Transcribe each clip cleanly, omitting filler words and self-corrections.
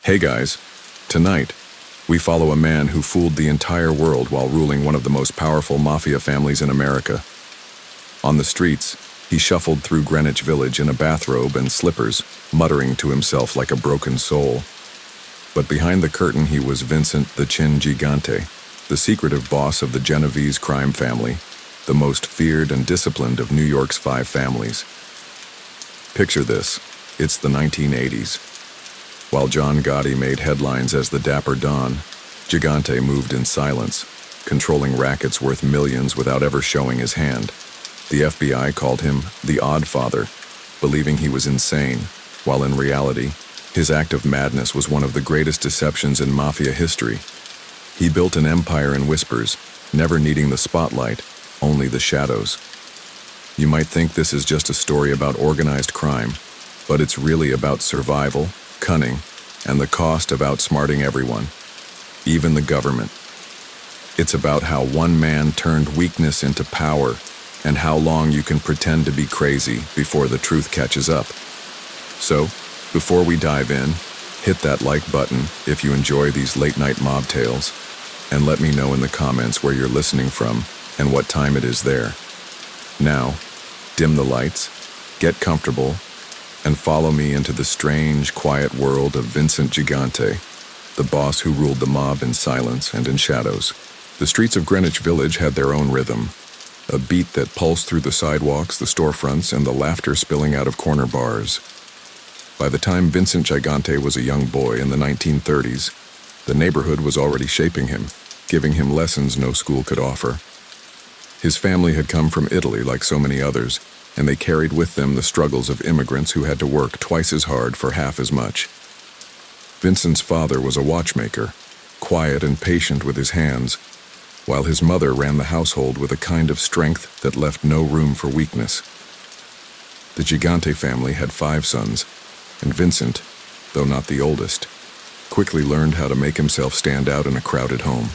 Hey guys, tonight, we follow a man who fooled the entire world while ruling one of the most powerful mafia families in America. On the streets, he shuffled through Greenwich Village in a bathrobe and slippers, muttering to himself like a broken soul. But behind the curtain he was Vincent the Gigante, the secretive boss of the Genovese crime family, the most feared and disciplined of New York's 5 families. Picture this, it's the 1980s. While John Gotti made headlines as the Dapper Don, Gigante moved in silence, controlling rackets worth millions without ever showing his hand. The FBI called him the Oddfather, believing he was insane, while in reality, his act of madness was one of the greatest deceptions in Mafia history. He built an empire in whispers, never needing the spotlight, only the shadows. You might think this is just a story about organized crime, but it's really about survival, cunning, and the cost of outsmarting everyone, even the government. It's about how one man turned weakness into power, and how long you can pretend to be crazy before the truth catches up. So, before we dive in, hit that like button if you enjoy these late-night mob tales, and let me know in the comments where you're listening from and what time it is there. Now, dim the lights, get comfortable, and follow me into the strange, quiet world of Vincent Gigante, the boss who ruled the mob in silence and in shadows. The streets of Greenwich Village had their own rhythm, a beat that pulsed through the sidewalks, the storefronts, and the laughter spilling out of corner bars. By the time Vincent Gigante was a young boy in the 1930s, the neighborhood was already shaping him, giving him lessons no school could offer. His family had come from Italy like so many others, and they carried with them the struggles of immigrants who had to work twice as hard for half as much. Vincent's father was a watchmaker, quiet and patient with his hands, while his mother ran the household with a kind of strength that left no room for weakness. The Gigante family had 5 sons, and Vincent, though not the oldest, quickly learned how to make himself stand out in a crowded home.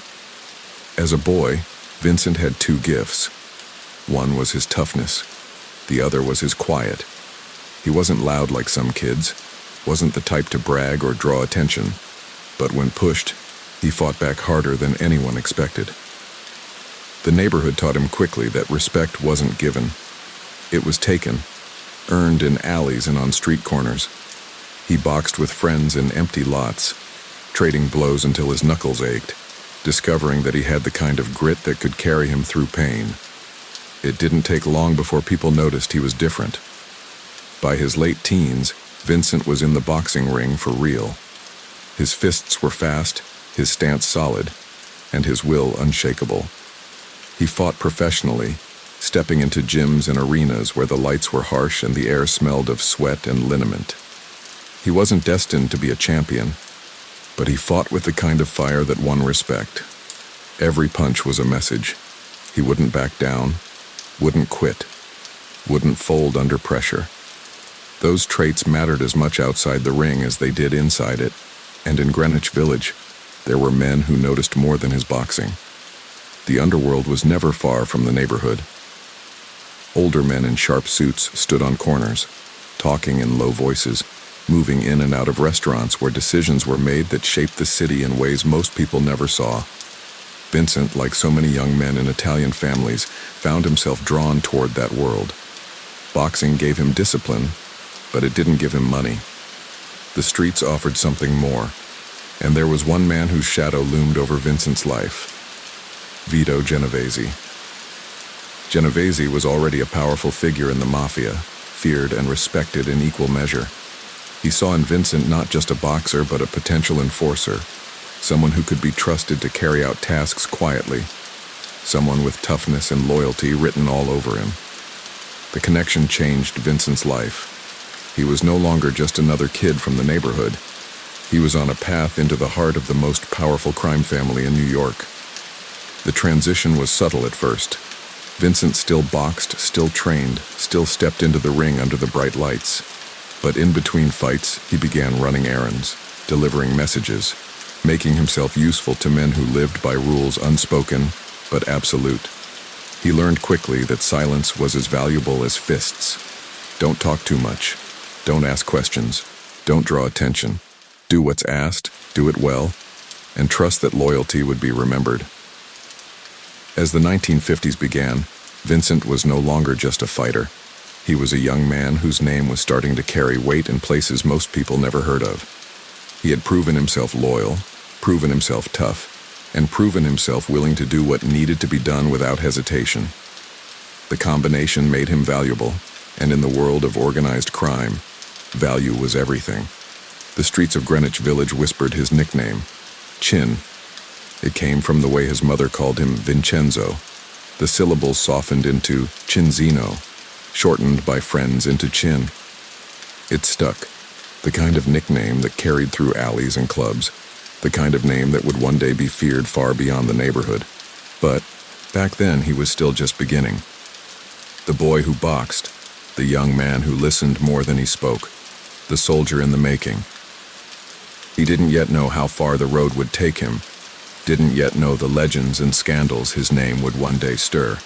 As a boy, Vincent had 2 gifts. One was his toughness. The other was his quiet. He wasn't loud like some kids, wasn't the type to brag or draw attention, but when pushed, he fought back harder than anyone expected. The neighborhood taught him quickly that respect wasn't given. It was taken, earned in alleys and on street corners. He boxed with friends in empty lots, trading blows until his knuckles ached, discovering that he had the kind of grit that could carry him through pain. It didn't take long before people noticed he was different. By his late teens, Vincent was in the boxing ring for real. His fists were fast, his stance solid, and his will unshakable. He fought professionally, stepping into gyms and arenas where the lights were harsh and the air smelled of sweat and liniment. He wasn't destined to be a champion, but he fought with the kind of fire that won respect. Every punch was a message. He wouldn't back down, wouldn't quit, wouldn't fold under pressure. Those traits mattered as much outside the ring as they did inside it, and in Greenwich Village, there were men who noticed more than his boxing. The underworld was never far from the neighborhood. Older men in sharp suits stood on corners, talking in low voices, moving in and out of restaurants where decisions were made that shaped the city in ways most people never saw. Vincent, like so many young men in Italian families, found himself drawn toward that world. Boxing gave him discipline, but it didn't give him money. The streets offered something more, and there was one man whose shadow loomed over Vincent's life: Vito Genovese. Genovese was already a powerful figure in the Mafia, feared and respected in equal measure. He saw in Vincent not just a boxer, but a potential enforcer, someone who could be trusted to carry out tasks quietly, someone with toughness and loyalty written all over him. The connection changed Vincent's life. He was no longer just another kid from the neighborhood. He was on a path into the heart of the most powerful crime family in New York. The transition was subtle at first. Vincent still boxed, still trained, still stepped into the ring under the bright lights. But in between fights, he began running errands, delivering messages, making himself useful to men who lived by rules unspoken but absolute. He learned quickly that silence was as valuable as fists. Don't talk too much. Don't ask questions. Don't draw attention. Do what's asked, do it well, and trust that loyalty would be remembered. As the 1950s began, Vincent was no longer just a fighter. He was a young man whose name was starting to carry weight in places most people never heard of. He had proven himself loyal, proven himself tough, and proven himself willing to do what needed to be done without hesitation. The combination made him valuable, and in the world of organized crime, value was everything. The streets of Greenwich Village whispered his nickname, Chin. It came from the way his mother called him Vincenzo, the syllables softened into Chinzino, shortened by friends into Chin. It stuck, the kind of nickname that carried through alleys and clubs, the kind of name that would one day be feared far beyond the neighborhood. But back then he was still just beginning. The boy who boxed, the young man who listened more than he spoke, the soldier in the making. He didn't yet know how far the road would take him, didn't yet know the legends and scandals his name would one day stir.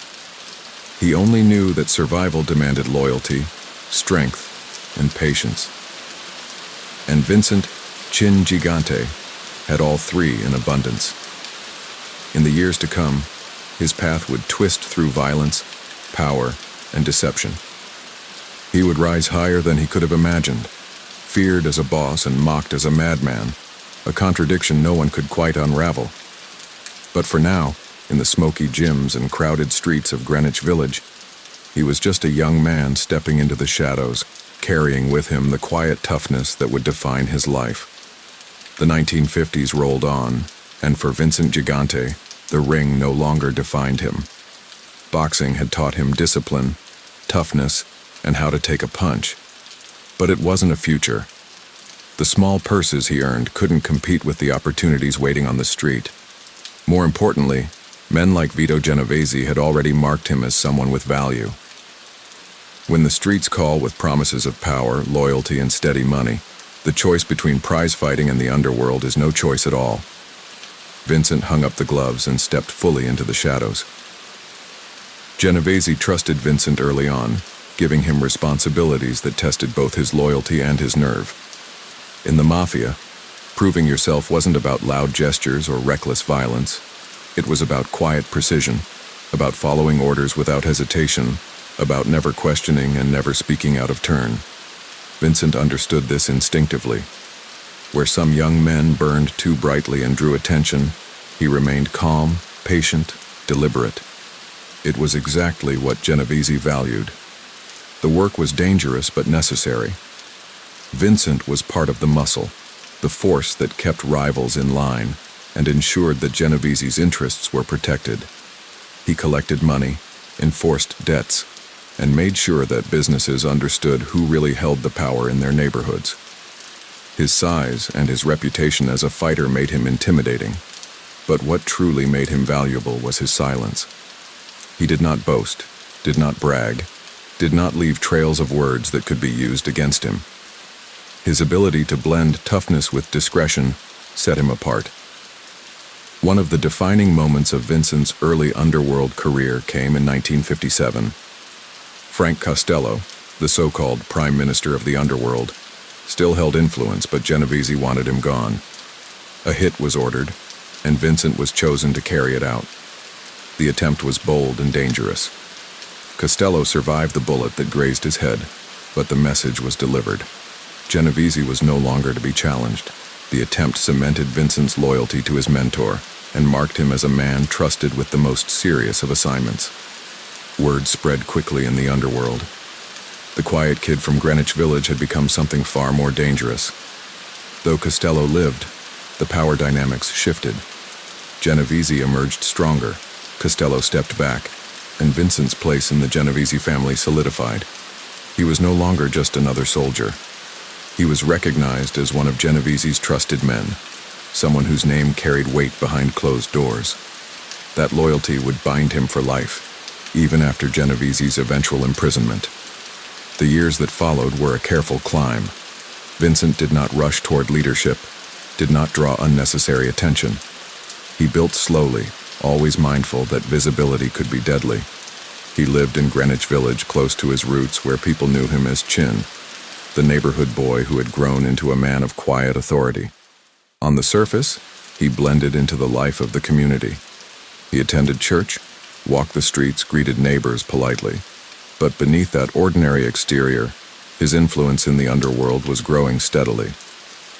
He only knew that survival demanded loyalty, strength, and patience. And Vincent Chin Gigante had all three in abundance. In the years to come, his path would twist through violence, power, and deception. He would rise higher than he could have imagined, feared as a boss and mocked as a madman, a contradiction no one could quite unravel. But for now, in the smoky gyms and crowded streets of Greenwich Village, he was just a young man stepping into the shadows, carrying with him the quiet toughness that would define his life. The 1950s rolled on, and for Vincent Gigante, the ring no longer defined him. Boxing had taught him discipline, toughness, and how to take a punch. But it wasn't a future. The small purses he earned couldn't compete with the opportunities waiting on the street. More importantly, men like Vito Genovese had already marked him as someone with value. When the streets call with promises of power, loyalty, and steady money, the choice between prize fighting and the underworld is no choice at all. Vincent hung up the gloves and stepped fully into the shadows. Genovese trusted Vincent early on, giving him responsibilities that tested both his loyalty and his nerve. In the Mafia, proving yourself wasn't about loud gestures or reckless violence. It was about quiet precision, about following orders without hesitation, about never questioning and never speaking out of turn. Vincent understood this instinctively. Where some young men burned too brightly and drew attention, he remained calm, patient, deliberate. It was exactly what Genovese valued. The work was dangerous but necessary. Vincent was part of the muscle, the force that kept rivals in line and ensured that Genovese's interests were protected. He collected money, enforced debts, and made sure that businesses understood who really held the power in their neighborhoods. His size and his reputation as a fighter made him intimidating, but what truly made him valuable was his silence. He did not boast, did not brag, did not leave trails of words that could be used against him. His ability to blend toughness with discretion set him apart. One of the defining moments of Vincent's early underworld career came in 1957. Frank Costello, the so-called Prime Minister of the underworld, still held influence, but Genovese wanted him gone. A hit was ordered, and Vincent was chosen to carry it out. The attempt was bold and dangerous. Costello survived the bullet that grazed his head, but the message was delivered. Genovese was no longer to be challenged. The attempt cemented Vincent's loyalty to his mentor and marked him as a man trusted with the most serious of assignments. Word spread quickly in the underworld. The quiet kid from Greenwich Village had become something far more dangerous. Though Costello lived, the power dynamics shifted. Genovese emerged stronger, Costello stepped back, and Vincent's place in the Genovese family solidified. He was no longer just another soldier. He was recognized as one of Genovese's trusted men, someone whose name carried weight behind closed doors. That loyalty would bind him for life, even after Genovese's eventual imprisonment. The years that followed were a careful climb. Vincent did not rush toward leadership, did not draw unnecessary attention. He built slowly, always mindful that visibility could be deadly. He lived in Greenwich Village, close to his roots, where people knew him as Chin, the neighborhood boy who had grown into a man of quiet authority. On the surface, he blended into the life of the community. He attended church, walked the streets, greeted neighbors politely. But beneath that ordinary exterior, his influence in the underworld was growing steadily.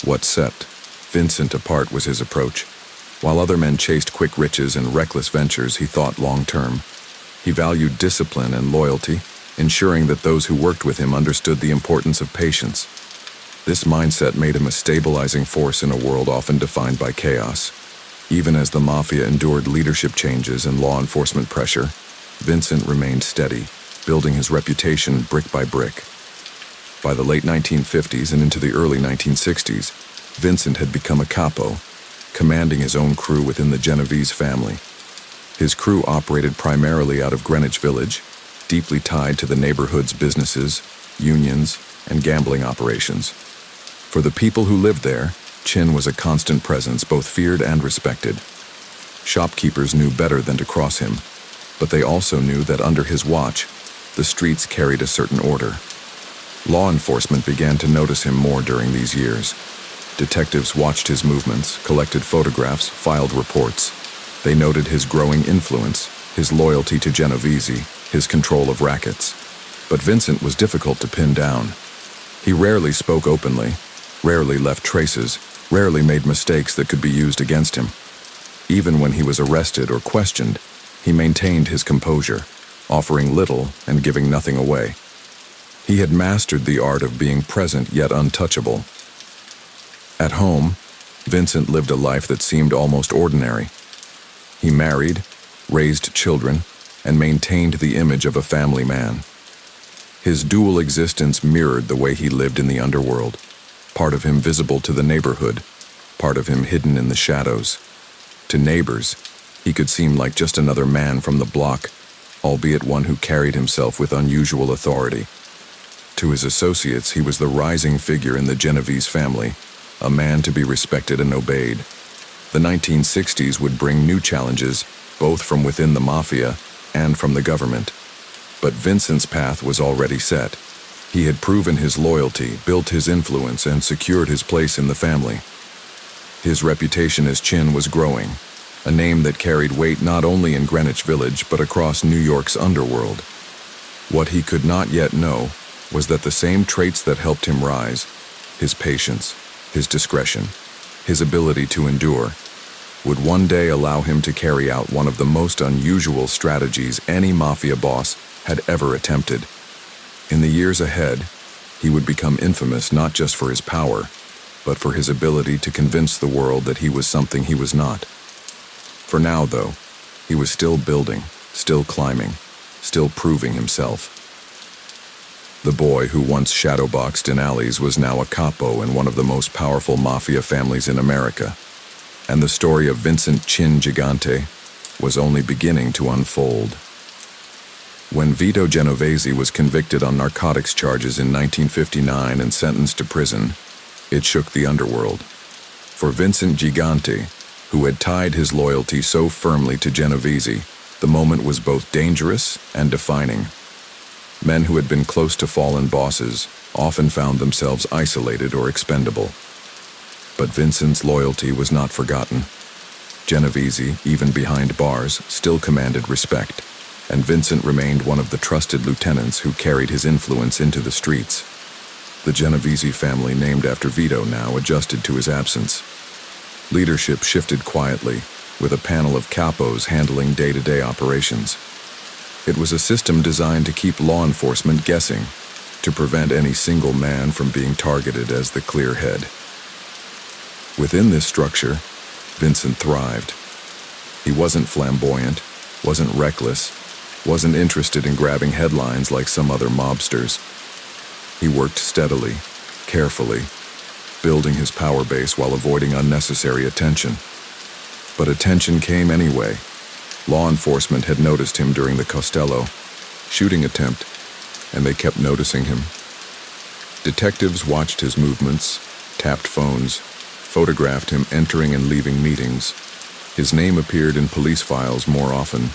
What set Vincent apart was his approach. While other men chased quick riches and reckless ventures, he thought long-term. He valued discipline and loyalty, ensuring that those who worked with him understood the importance of patience. This mindset made him a stabilizing force in a world often defined by chaos. Even as the Mafia endured leadership changes and law enforcement pressure, Vincent remained steady, building his reputation brick by brick. By the late 1950s and into the early 1960s, Vincent had become a capo, commanding his own crew within the Genovese family. His crew operated primarily out of Greenwich Village, deeply tied to the neighborhood's businesses, unions, and gambling operations. For the people who lived there, Chin was a constant presence, both feared and respected. Shopkeepers knew better than to cross him, but they also knew that under his watch, the streets carried a certain order. Law enforcement began to notice him more during these years. Detectives watched his movements, collected photographs, filed reports. They noted his growing influence, his loyalty to Genovese, his control of rackets. But Vincent was difficult to pin down. He rarely spoke openly, rarely left traces, rarely made mistakes that could be used against him. Even when he was arrested or questioned, he maintained his composure, offering little and giving nothing away. He had mastered the art of being present yet untouchable. At home, Vincent lived a life that seemed almost ordinary. He married, raised children, and maintained the image of a family man. His dual existence mirrored the way he lived in the underworld, part of him visible to the neighborhood, part of him hidden in the shadows. To neighbors, he could seem like just another man from the block, albeit one who carried himself with unusual authority. To his associates, he was the rising figure in the Genovese family, a man to be respected and obeyed. The 1960s would bring new challenges, both from within the Mafia and from the government. But Vincent's path was already set. He had proven his loyalty, built his influence, and secured his place in the family. His reputation as Chin was growing, a name that carried weight not only in Greenwich Village but across New York's underworld. What he could not yet know was that the same traits that helped him rise, his patience, his discretion, his ability to endure, would one day allow him to carry out one of the most unusual strategies any Mafia boss had ever attempted. In the years ahead, he would become infamous not just for his power, but for his ability to convince the world that he was something he was not. For now, though, he was still building, still climbing, still proving himself. The boy who once shadowboxed in alleys was now a capo in one of the most powerful Mafia families in America, and the story of Vincent Chin Gigante was only beginning to unfold. When Vito Genovese was convicted on narcotics charges in 1959 and sentenced to prison, it shook the underworld. For Vincent Gigante, who had tied his loyalty so firmly to Genovese, the moment was both dangerous and defining. Men who had been close to fallen bosses often found themselves isolated or expendable. But Vincent's loyalty was not forgotten. Genovese, even behind bars, still commanded respect, and Vincent remained one of the trusted lieutenants who carried his influence into the streets. The Genovese family, named after Vito, now adjusted to his absence. Leadership shifted quietly, with a panel of capos handling day-to-day operations. It was a system designed to keep law enforcement guessing, to prevent any single man from being targeted as the clear head. Within this structure, Vincent thrived. He wasn't flamboyant, wasn't reckless, wasn't interested in grabbing headlines like some other mobsters. He worked steadily, carefully, building his power base while avoiding unnecessary attention. But attention came anyway. Law enforcement had noticed him during the Costello shooting attempt, and they kept noticing him. Detectives watched his movements, tapped phones, photographed him entering and leaving meetings. His name appeared in police files more often.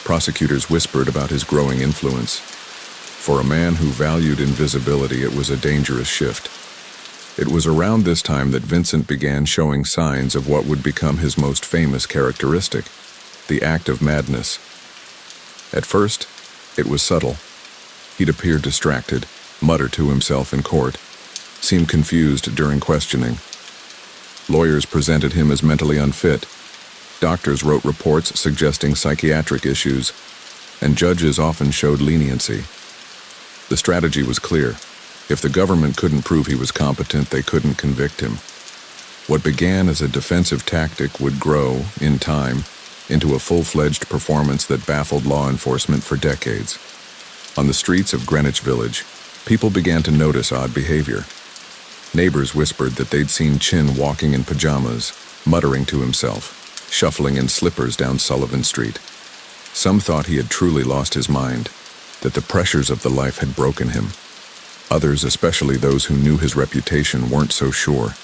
Prosecutors whispered about his growing influence. For a man who valued invisibility, it was a dangerous shift. It was around this time that Vincent began showing signs of what would become his most famous characteristic, the act of madness. At first, it was subtle. He'd appear distracted, mutter to himself in court, seem confused during questioning. Lawyers presented him as mentally unfit. Doctors wrote reports suggesting psychiatric issues, and judges often showed leniency. The strategy was clear. If the government couldn't prove he was competent, they couldn't convict him. What began as a defensive tactic would grow, in time, into a full-fledged performance that baffled law enforcement for decades. On the streets of Greenwich Village, people began to notice odd behavior. Neighbors whispered that they'd seen Chin walking in pajamas, muttering to himself, shuffling in slippers down Sullivan Street. Some thought he had truly lost his mind, that the pressures of the life had broken him. Others, especially those who knew his reputation, weren't so sure.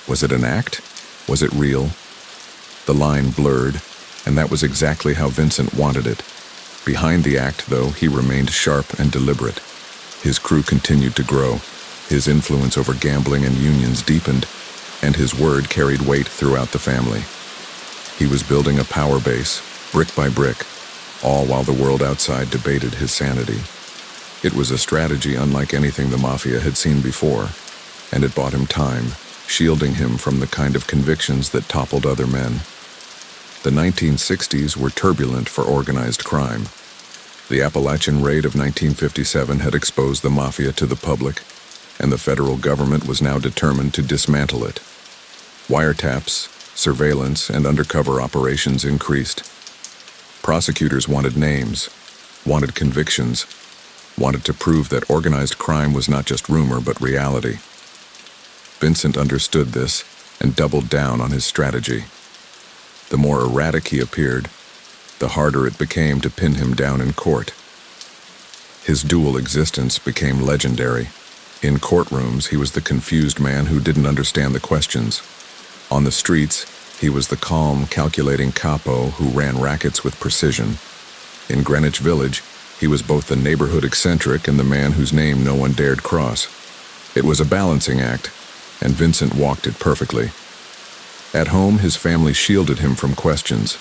Was it an act? Was it real? The line blurred, and that was exactly how Vincent wanted it. Behind the act, though, he remained sharp and deliberate. His crew continued to grow. His influence over gambling and unions deepened, and his word carried weight throughout the family. He was building a power base, brick by brick, all while the world outside debated his sanity. It was a strategy unlike anything the Mafia had seen before, and it bought him time, shielding him from the kind of convictions that toppled other men. The 1960s were turbulent for organized crime. The Appalachian Raid of 1957 had exposed the Mafia to the public, and the federal government was now determined to dismantle it. Wiretaps, surveillance, and undercover operations increased. Prosecutors wanted names, wanted convictions, wanted to prove that organized crime was not just rumor but reality. Vincent understood this and doubled down on his strategy. The more erratic he appeared, the harder it became to pin him down in court. His dual existence became legendary. In courtrooms, he was the confused man who didn't understand the questions. On the streets, he was the calm, calculating capo who ran rackets with precision. In Greenwich Village, he was both the neighborhood eccentric and the man whose name no one dared cross. It was a balancing act, and Vincent walked it perfectly. At home, his family shielded him from questions.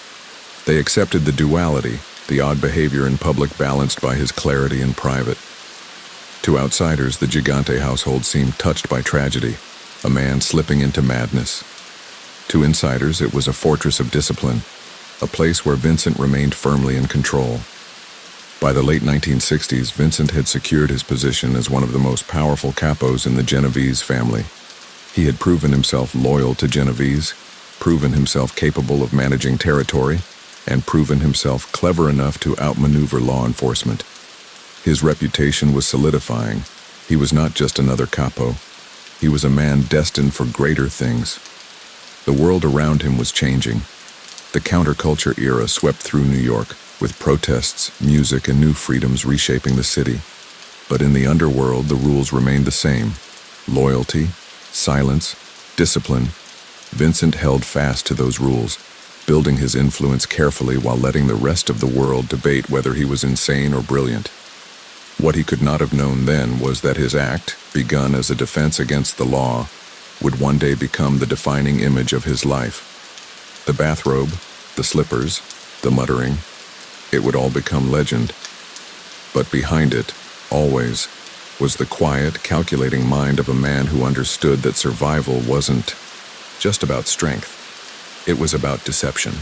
They accepted the duality, the odd behavior in public balanced by his clarity in private. To outsiders, the Gigante household seemed touched by tragedy, a man slipping into madness. To insiders, it was a fortress of discipline, a place where Vincent remained firmly in control. By the late 1960s, Vincent had secured his position as one of the most powerful capos in the Genovese family. He had proven himself loyal to Genovese, proven himself capable of managing territory, and proven himself clever enough to outmaneuver law enforcement. His reputation was solidifying. He was not just another capo. He was a man destined for greater things. The world around him was changing. The counterculture era swept through New York, with protests, music, and new freedoms reshaping the city. But in the underworld, the rules remained the same. Loyalty, silence, discipline. Vincent held fast to those rules, building his influence carefully while letting the rest of the world debate whether he was insane or brilliant. What he could not have known then was that his act, begun as a defense against the law, would one day become the defining image of his life. The bathrobe, the slippers, the muttering, it would all become legend. But behind it, always, was the quiet, calculating mind of a man who understood that survival wasn't just about strength. It was about deception.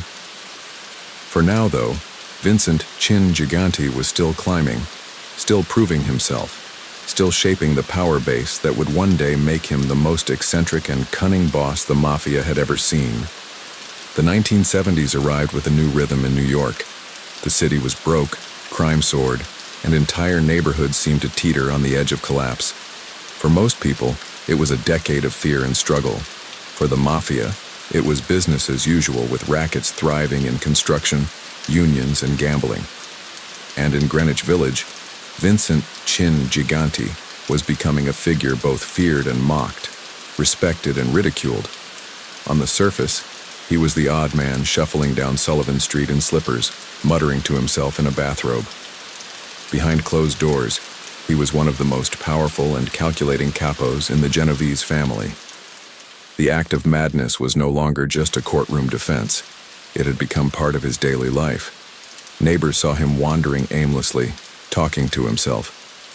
For now, though, Vincent "Chin" Gigante was still climbing, still proving himself, still shaping the power base that would one day make him the most eccentric and cunning boss the Mafia had ever seen. The 1970s arrived with a new rhythm in New York. The city was broke, crime soared, and entire neighborhoods seemed to teeter on the edge of collapse. For most people, it was a decade of fear and struggle. For the Mafia, it was business as usual, with rackets thriving in construction, unions, and gambling. And in Greenwich Village, Vincent "Chin" Gigante was becoming a figure both feared and mocked, respected and ridiculed. On the surface, he was the odd man shuffling down Sullivan Street in slippers, muttering to himself in a bathrobe. Behind closed doors, He was one of the most powerful and calculating capos in the Genovese family. The act of madness was no longer just a courtroom defense. It had become part of his daily life. Neighbors saw him wandering aimlessly, talking to himself,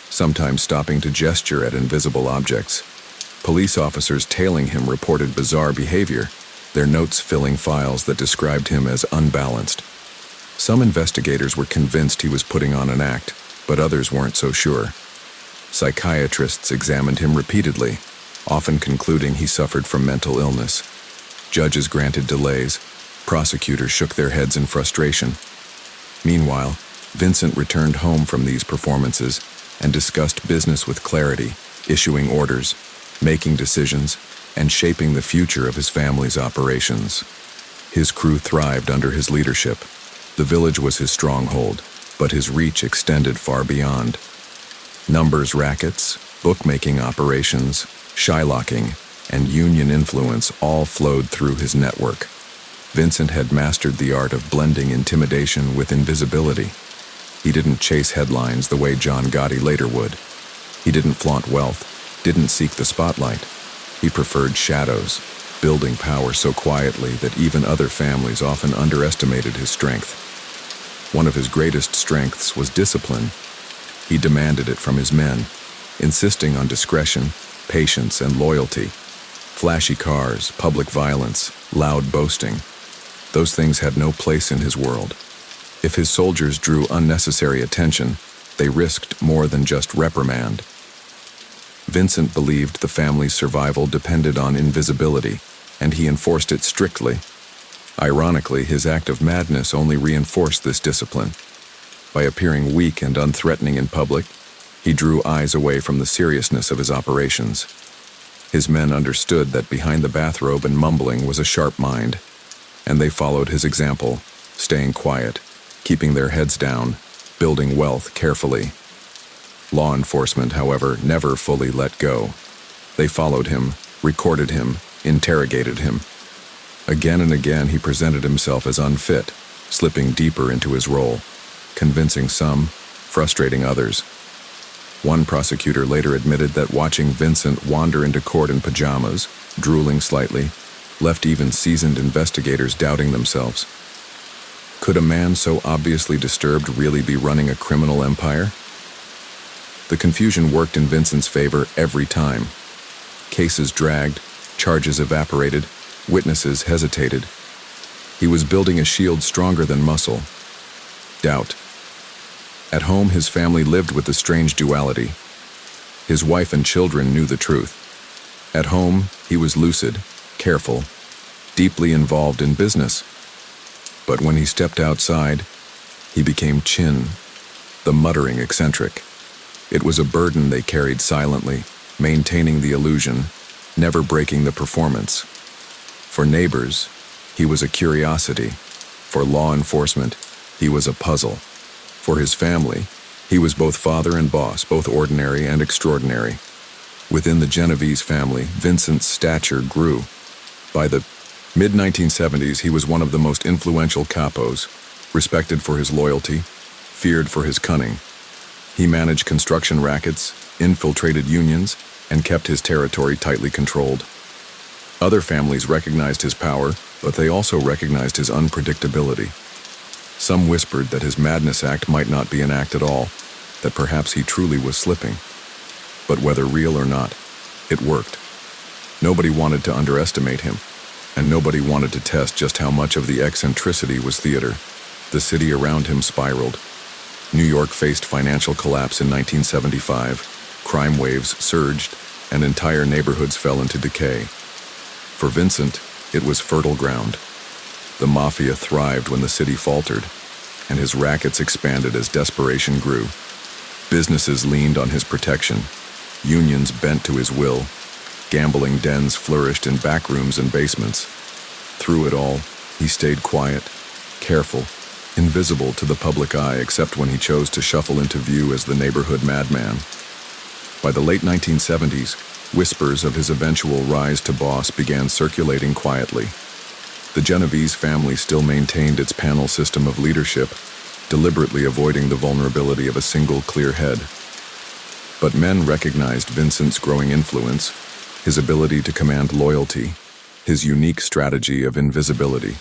sometimes stopping to gesture at invisible objects. Police officers tailing him reported bizarre behavior, their notes filling files that described him as unbalanced. Some investigators were convinced he was putting on an act, but others weren't so sure. Psychiatrists examined him repeatedly, often concluding he suffered from mental illness. Judges granted delays. Prosecutors shook their heads in frustration. Meanwhile, Vincent returned home from these performances and discussed business with clarity, issuing orders, making decisions, and shaping the future of his family's operations. His crew thrived under his leadership. The village was his stronghold, but his reach extended far beyond. Numbers rackets, bookmaking operations, shylocking, and union influence all flowed through his network. Vincent had mastered the art of blending intimidation with invisibility. He didn't chase headlines the way John Gotti later would. He didn't flaunt wealth, didn't seek the spotlight. He preferred shadows, building power so quietly that even other families often underestimated his strength. One of his greatest strengths was discipline. He demanded it from his men, insisting on discretion, patience, and loyalty. Flashy cars, public violence, loud boasting. Those things had no place in his world. If his soldiers drew unnecessary attention, they risked more than just reprimand. Vincent believed the family's survival depended on invisibility, and he enforced it strictly. Ironically, his act of madness only reinforced this discipline. By appearing weak and unthreatening in public, he drew eyes away from the seriousness of his operations. His men understood that behind the bathrobe and mumbling was a sharp mind, and they followed his example, staying quiet, keeping their heads down, building wealth carefully. Law enforcement, however, never fully let go. They followed him, recorded him, interrogated him. Again and again he presented himself as unfit, slipping deeper into his role, convincing some, frustrating others. One prosecutor later admitted that watching Vincent wander into court in pajamas, drooling slightly, left even seasoned investigators doubting themselves. Could a man so obviously disturbed really be running a criminal empire? The confusion worked in Vincent's favor every time. Cases dragged, charges evaporated, witnesses hesitated. He was building a shield stronger than muscle. Doubt. At home, his family lived with the strange duality. His wife and children knew the truth. At home, he was lucid, careful, deeply involved in business. But when he stepped outside, he became Chin, the muttering eccentric. It was a burden they carried silently, maintaining the illusion, never breaking the performance. For neighbors, he was a curiosity. For law enforcement, he was a puzzle. For his family, he was both father and boss, both ordinary and extraordinary. Within the Genovese family, Vincent's stature grew. By the mid-1970s, he was one of the most influential capos, respected for his loyalty, feared for his cunning. He managed construction rackets, infiltrated unions, and kept his territory tightly controlled. Other families recognized his power, but they also recognized his unpredictability. Some whispered that his madness act might not be an act at all, that perhaps he truly was slipping. But whether real or not, it worked. Nobody wanted to underestimate him, and nobody wanted to test just how much of the eccentricity was theater. The city around him spiraled. New York faced financial collapse in 1975, crime waves surged, and entire neighborhoods fell into decay. For Vincent, it was fertile ground. The Mafia thrived when the city faltered, and his rackets expanded as desperation grew. Businesses leaned on his protection, unions bent to his will, gambling dens flourished in back rooms and basements. Through it all, he stayed quiet, careful, invisible to the public eye except when he chose to shuffle into view as the neighborhood madman. By the late 1970s, whispers of his eventual rise to boss began circulating quietly. The Genovese family still maintained its panel system of leadership, deliberately avoiding the vulnerability of a single clear head. But men recognized Vincent's growing influence, his ability to command loyalty, his unique strategy of invisibility.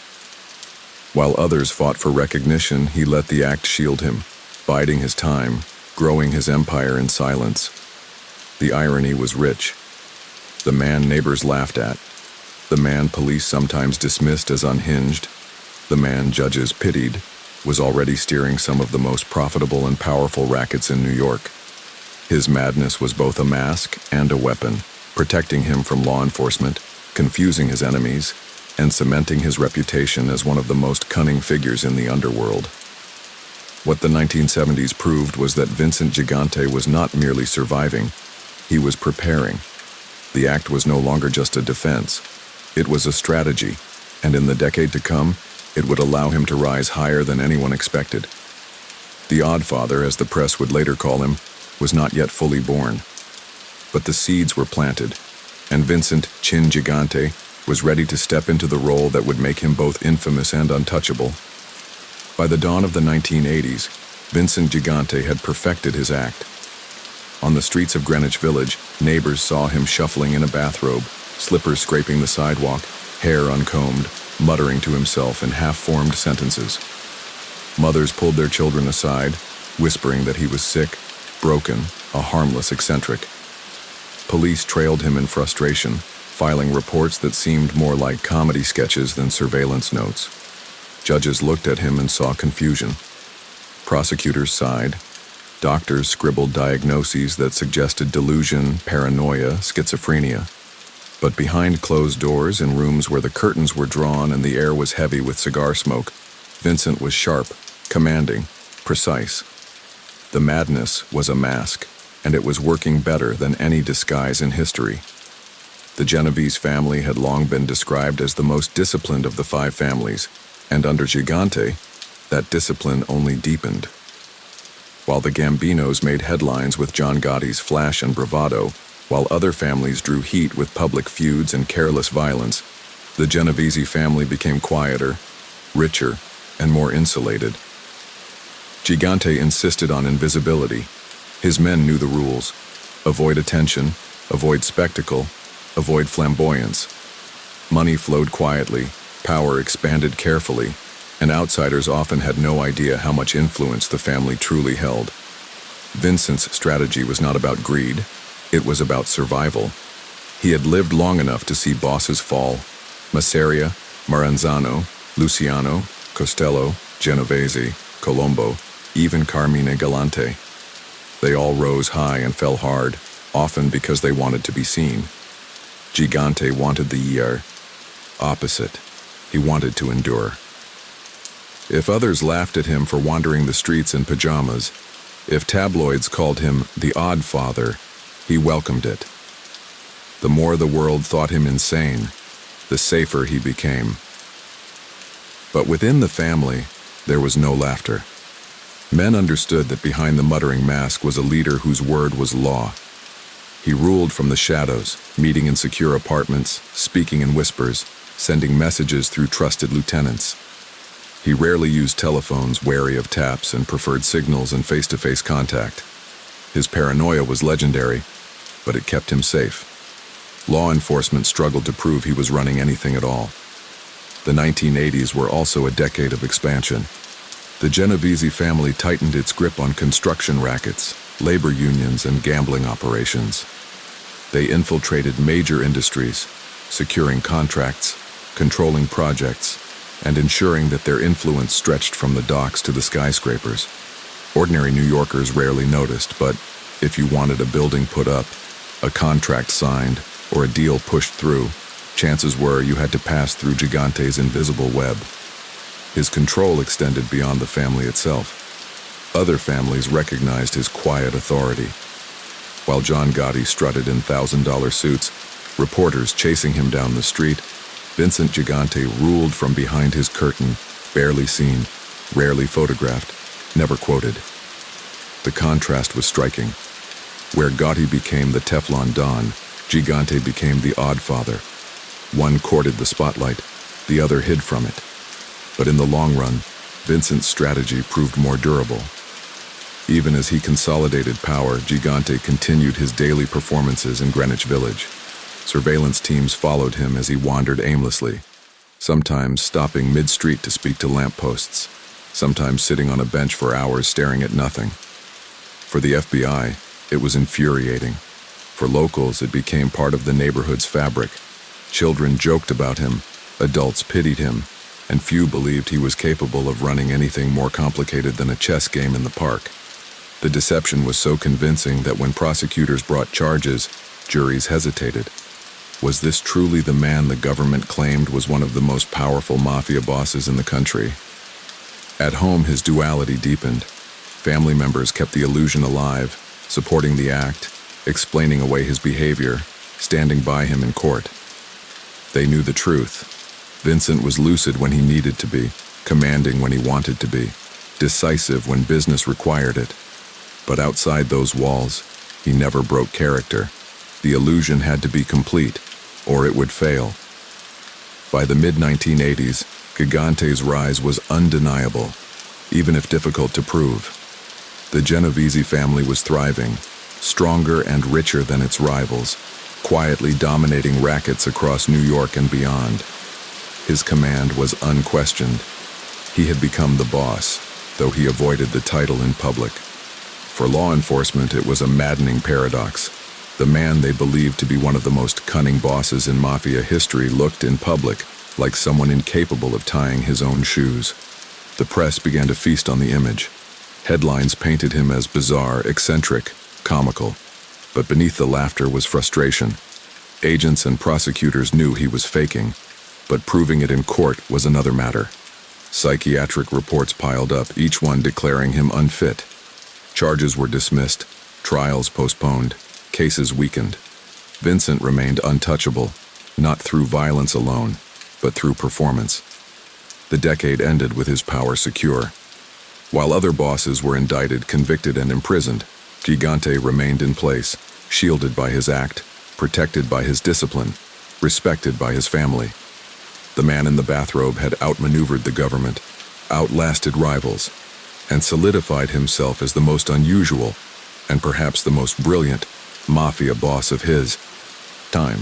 While others fought for recognition, he let the act shield him, biding his time, growing his empire in silence. The irony was rich. The man neighbors laughed at, the man police sometimes dismissed as unhinged, the man judges pitied, was already steering some of the most profitable and powerful rackets in New York. His madness was both a mask and a weapon, protecting him from law enforcement, confusing his enemies, and cementing his reputation as one of the most cunning figures in the underworld. What the 1970s proved was that Vincent Gigante was not merely surviving, he was preparing. The act was no longer just a defense, it was a strategy, and in the decade to come, it would allow him to rise higher than anyone expected. The Oddfather, as the press would later call him, was not yet fully born. But the seeds were planted, and Vincent Chin Gigante was ready to step into the role that would make him both infamous and untouchable. By the dawn of the 1980s, Vincent Gigante had perfected his act. On the streets of Greenwich Village, neighbors saw him shuffling in a bathrobe, slippers scraping the sidewalk, hair uncombed, muttering to himself in half-formed sentences. Mothers pulled their children aside, whispering that he was sick, broken, a harmless eccentric. Police trailed him in frustration, filing reports that seemed more like comedy sketches than surveillance notes. Judges looked at him and saw confusion. Prosecutors sighed. Doctors scribbled diagnoses that suggested delusion, paranoia, schizophrenia. But behind closed doors, in rooms where the curtains were drawn and the air was heavy with cigar smoke, Vincent was sharp, commanding, precise. The madness was a mask, and it was working better than any disguise in history. The Genovese family had long been described as the most disciplined of the five families, and under Gigante, that discipline only deepened. While the Gambinos made headlines with John Gotti's flash and bravado, while other families drew heat with public feuds and careless violence, the Genovese family became quieter, richer, and more insulated. Gigante insisted on invisibility. His men knew the rules. Avoid attention, avoid spectacle, avoid flamboyance. Money flowed quietly, power expanded carefully, and outsiders often had no idea how much influence the family truly held. Vincent's strategy was not about greed, it was about survival. He had lived long enough to see bosses fall. Masseria, Maranzano, Luciano, Costello, Genovese, Colombo, even Carmine Galante. They all rose high and fell hard, often because they wanted to be seen. Gigante wanted the opposite. He wanted to endure. If others laughed at him for wandering the streets in pajamas, if tabloids called him the Oddfather, he welcomed it. The more the world thought him insane, the safer he became. But within the family, there was no laughter. Men understood that behind the muttering mask was a leader whose word was law. He ruled from the shadows, meeting in secure apartments, speaking in whispers, sending messages through trusted lieutenants. He rarely used telephones, wary of taps, and preferred signals and face-to-face contact. His paranoia was legendary, but it kept him safe. Law enforcement struggled to prove he was running anything at all. The 1980s were also a decade of expansion. The Genovese family tightened its grip on construction rackets, labor unions, and gambling operations. They infiltrated major industries, securing contracts, controlling projects, and ensuring that their influence stretched from the docks to the skyscrapers. Ordinary New Yorkers rarely noticed, but if you wanted a building put up, a contract signed, or a deal pushed through, chances were you had to pass through Gigante's invisible web. His control extended beyond the family itself. Other families recognized his quiet authority. While John Gotti strutted in $1,000 suits, reporters chasing him down the street, Vincent Gigante ruled from behind his curtain, barely seen, rarely photographed, never quoted. The contrast was striking. Where Gotti became the Teflon Don, Gigante became the Oddfather. One courted the spotlight, the other hid from it. But in the long run, Vincent's strategy proved more durable. Even as he consolidated power, Gigante continued his daily performances in Greenwich Village. Surveillance teams followed him as he wandered aimlessly, sometimes stopping mid-street to speak to lampposts, sometimes sitting on a bench for hours staring at nothing. For the FBI, it was infuriating. For locals, it became part of the neighborhood's fabric. Children joked about him, adults pitied him, and few believed he was capable of running anything more complicated than a chess game in the park. The deception was so convincing that when prosecutors brought charges, juries hesitated. Was this truly the man the government claimed was one of the most powerful mafia bosses in the country? At home, his duality deepened. Family members kept the illusion alive, supporting the act, explaining away his behavior, standing by him in court. They knew the truth. Vincent was lucid when he needed to be, commanding when he wanted to be, decisive when business required it. But outside those walls, he never broke character. The illusion had to be complete, or it would fail. By the mid-1980s, Gigante's rise was undeniable, even if difficult to prove. The Genovese family was thriving, stronger and richer than its rivals, quietly dominating rackets across New York and beyond. His command was unquestioned. He had become the boss, though he avoided the title in public. For law enforcement, it was a maddening paradox. The man they believed to be one of the most cunning bosses in Mafia history looked in public like someone incapable of tying his own shoes. The press began to feast on the image. Headlines painted him as bizarre, eccentric, comical. But beneath the laughter was frustration. Agents and prosecutors knew he was faking, but proving it in court was another matter. Psychiatric reports piled up, each one declaring him unfit. Charges were dismissed, trials postponed, cases weakened. Vincent remained untouchable, not through violence alone, but through performance. The decade ended with his power secure. While other bosses were indicted, convicted, and imprisoned, Gigante remained in place, shielded by his act, protected by his discipline, respected by his family. The man in the bathrobe had outmaneuvered the government, outlasted rivals, and solidified himself as the most unusual, and perhaps the most brilliant, mafia boss of his time.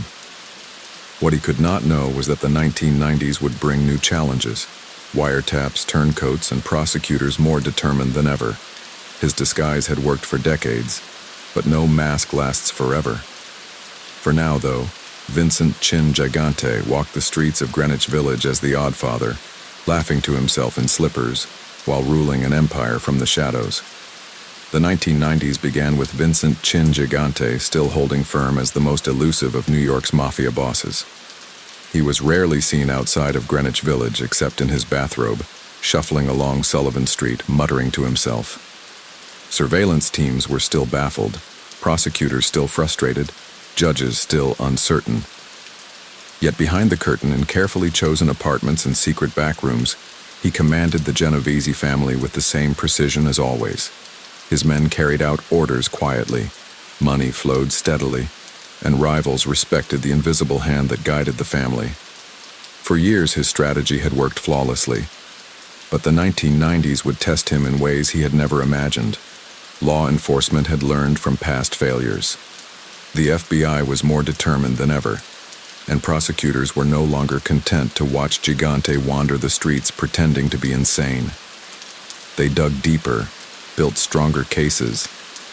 What he could not know was that the 1990s would bring new challenges, wiretaps, turncoats, and prosecutors more determined than ever. His disguise had worked for decades, but no mask lasts forever. For now, though, Vincent Gigante walked the streets of Greenwich Village as the Oddfather, laughing to himself in slippers, while ruling an empire from the shadows. The 1990s began with Vincent Gigante still holding firm as the most elusive of New York's mafia bosses. He was rarely seen outside of Greenwich Village except in his bathrobe, shuffling along Sullivan Street, muttering to himself. Surveillance teams were still baffled, prosecutors still frustrated, judges still uncertain. Yet behind the curtain, in carefully chosen apartments and secret back rooms, he commanded the Genovese family with the same precision as always. His men carried out orders quietly, money flowed steadily, and rivals respected the invisible hand that guided the family. For years, his strategy had worked flawlessly, but the 1990s would test him in ways he had never imagined. Law enforcement had learned from past failures. The FBI was more determined than ever, and prosecutors were no longer content to watch Gigante wander the streets pretending to be insane. They dug deeper, built stronger cases,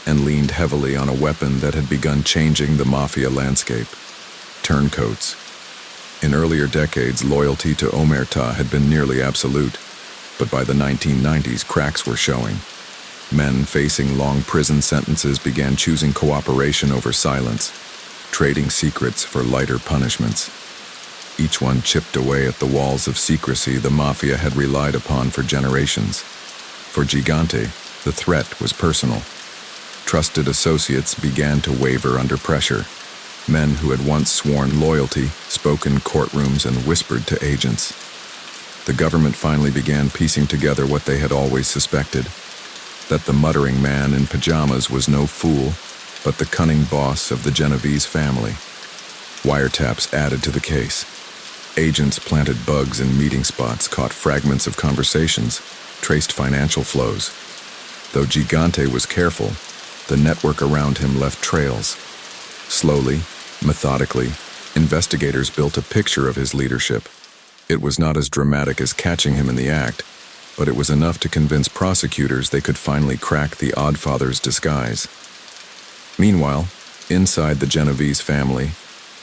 and leaned heavily on a weapon that had begun changing the mafia landscape: turncoats. In earlier decades, loyalty to omerta had been nearly absolute, but by the 1990s, cracks were showing. Men facing long prison sentences began choosing cooperation over silence, trading secrets for lighter punishments. Each one chipped away at the walls of secrecy the mafia had relied upon for generations. For Gigante, the threat was personal. Trusted associates began to waver under pressure. Men who had once sworn loyalty spoke in courtrooms and whispered to agents. The government finally began piecing together what they had always suspected: that the muttering man in pajamas was no fool, but the cunning boss of the Genovese family. Wiretaps added to the case. Agents planted bugs in meeting spots, caught fragments of conversations, traced financial flows. Though Gigante was careful, the network around him left trails. Slowly, methodically, investigators built a picture of his leadership. It was not as dramatic as catching him in the act, but it was enough to convince prosecutors they could finally crack the Oddfather's disguise. Meanwhile, inside the Genovese family,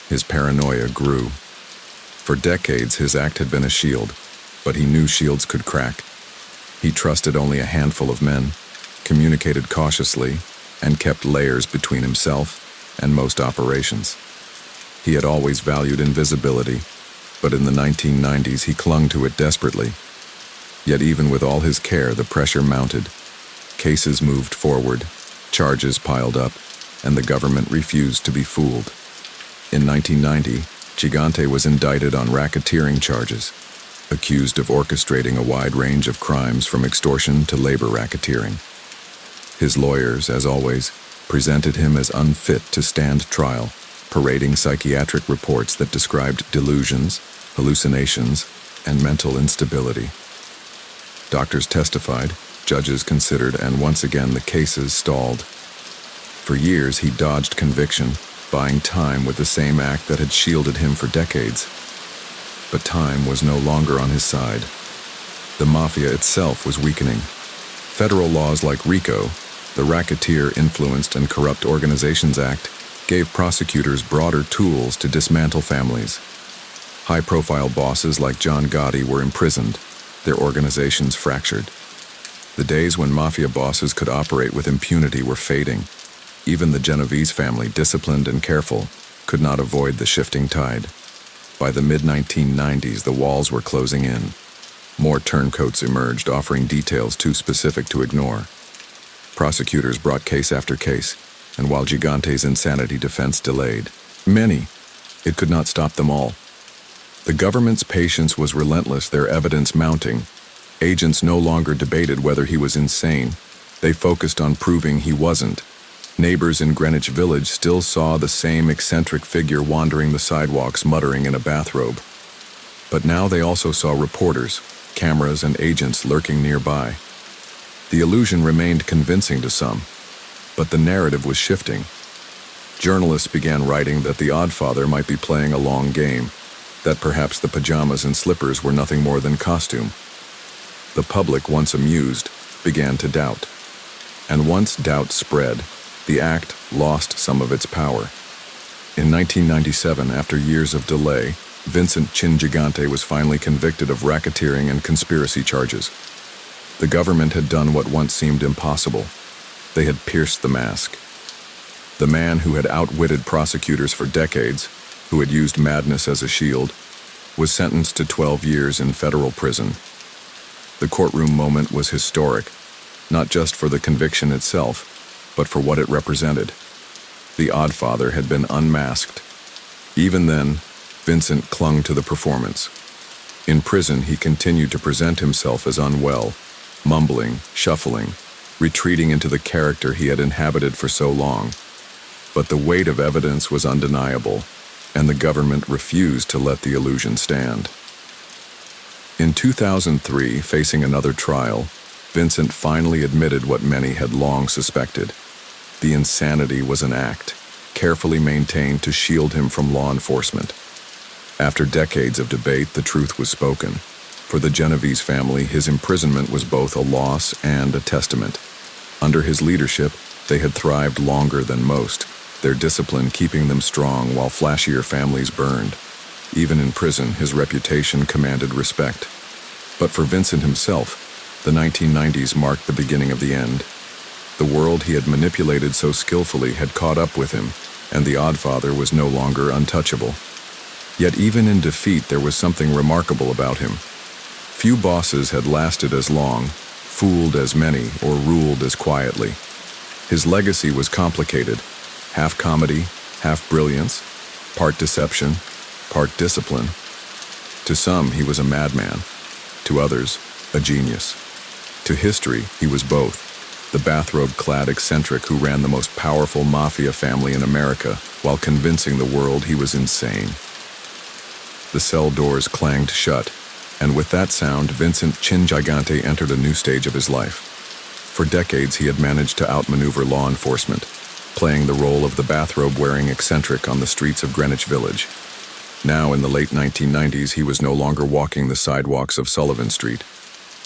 his paranoia grew. For decades, his act had been a shield, but he knew shields could crack. He trusted only a handful of men, communicated cautiously, and kept layers between himself and most operations. He had always valued invisibility, but in the 1990s he clung to it desperately. Yet even with all his care, the pressure mounted. Cases moved forward, charges piled up, and the government refused to be fooled. In 1990, Gigante was indicted on racketeering charges, accused of orchestrating a wide range of crimes from extortion to labor racketeering. His lawyers, as always, presented him as unfit to stand trial, parading psychiatric reports that described delusions, hallucinations, and mental instability. Doctors testified, judges considered, and once again the cases stalled. For years he dodged conviction, buying time with the same act that had shielded him for decades. But time was no longer on his side. The Mafia itself was weakening. Federal laws like RICO, the Racketeer-Influenced and Corrupt Organizations Act, gave prosecutors broader tools to dismantle families. High-profile bosses like John Gotti were imprisoned, their organizations fractured. The days when Mafia bosses could operate with impunity were fading. Even the Genovese family, disciplined and careful, could not avoid the shifting tide. By the mid-1990s, the walls were closing in. More turncoats emerged, offering details too specific to ignore. Prosecutors brought case after case, and while Gigante's insanity defense delayed many, it could not stop them all. The government's patience was relentless, their evidence mounting. Agents no longer debated whether he was insane. They focused on proving he wasn't. Neighbors in Greenwich Village still saw the same eccentric figure wandering the sidewalks, muttering in a bathrobe. But now they also saw reporters, cameras, and agents lurking nearby. The illusion remained convincing to some, but the narrative was shifting. Journalists began writing that the Oddfather might be playing a long game, that perhaps the pajamas and slippers were nothing more than costume. The public, once amused, began to doubt. And once doubt spread, the act lost some of its power. In 1997, after years of delay, Vincent Gigante was finally convicted of racketeering and conspiracy charges. The government had done what once seemed impossible. They had pierced the mask. The man who had outwitted prosecutors for decades, who had used madness as a shield, was sentenced to 12 years in federal prison. The courtroom moment was historic, not just for the conviction itself, but for what it represented. The Oddfather had been unmasked. Even then, Vincent clung to the performance. In prison, he continued to present himself as unwell, mumbling, shuffling, retreating into the character he had inhabited for so long. But the weight of evidence was undeniable, and the government refused to let the illusion stand. In 2003, facing another trial, Vincent finally admitted what many had long suspected. The insanity was an act, carefully maintained to shield him from law enforcement. After decades of debate, the truth was spoken. For the Genovese family, his imprisonment was both a loss and a testament. Under his leadership, they had thrived longer than most, their discipline keeping them strong while flashier families burned. Even in prison, his reputation commanded respect. But for Vincent himself, the 1990s marked the beginning of the end. The world he had manipulated so skillfully had caught up with him, and the Oddfather was no longer untouchable. Yet even in defeat, there was something remarkable about him. Few bosses had lasted as long, fooled as many, or ruled as quietly. His legacy was complicated, half comedy, half brilliance, part deception, part discipline. To some, he was a madman. To others, a genius. To history, he was both. The bathrobe-clad eccentric who ran the most powerful Mafia family in America while convincing the world he was insane. The cell doors clanged shut, and with that sound, Vincent Gigante entered a new stage of his life. For decades, he had managed to outmaneuver law enforcement, playing the role of the bathrobe-wearing eccentric on the streets of Greenwich Village. Now, in the late 1990s, he was no longer walking the sidewalks of Sullivan Street.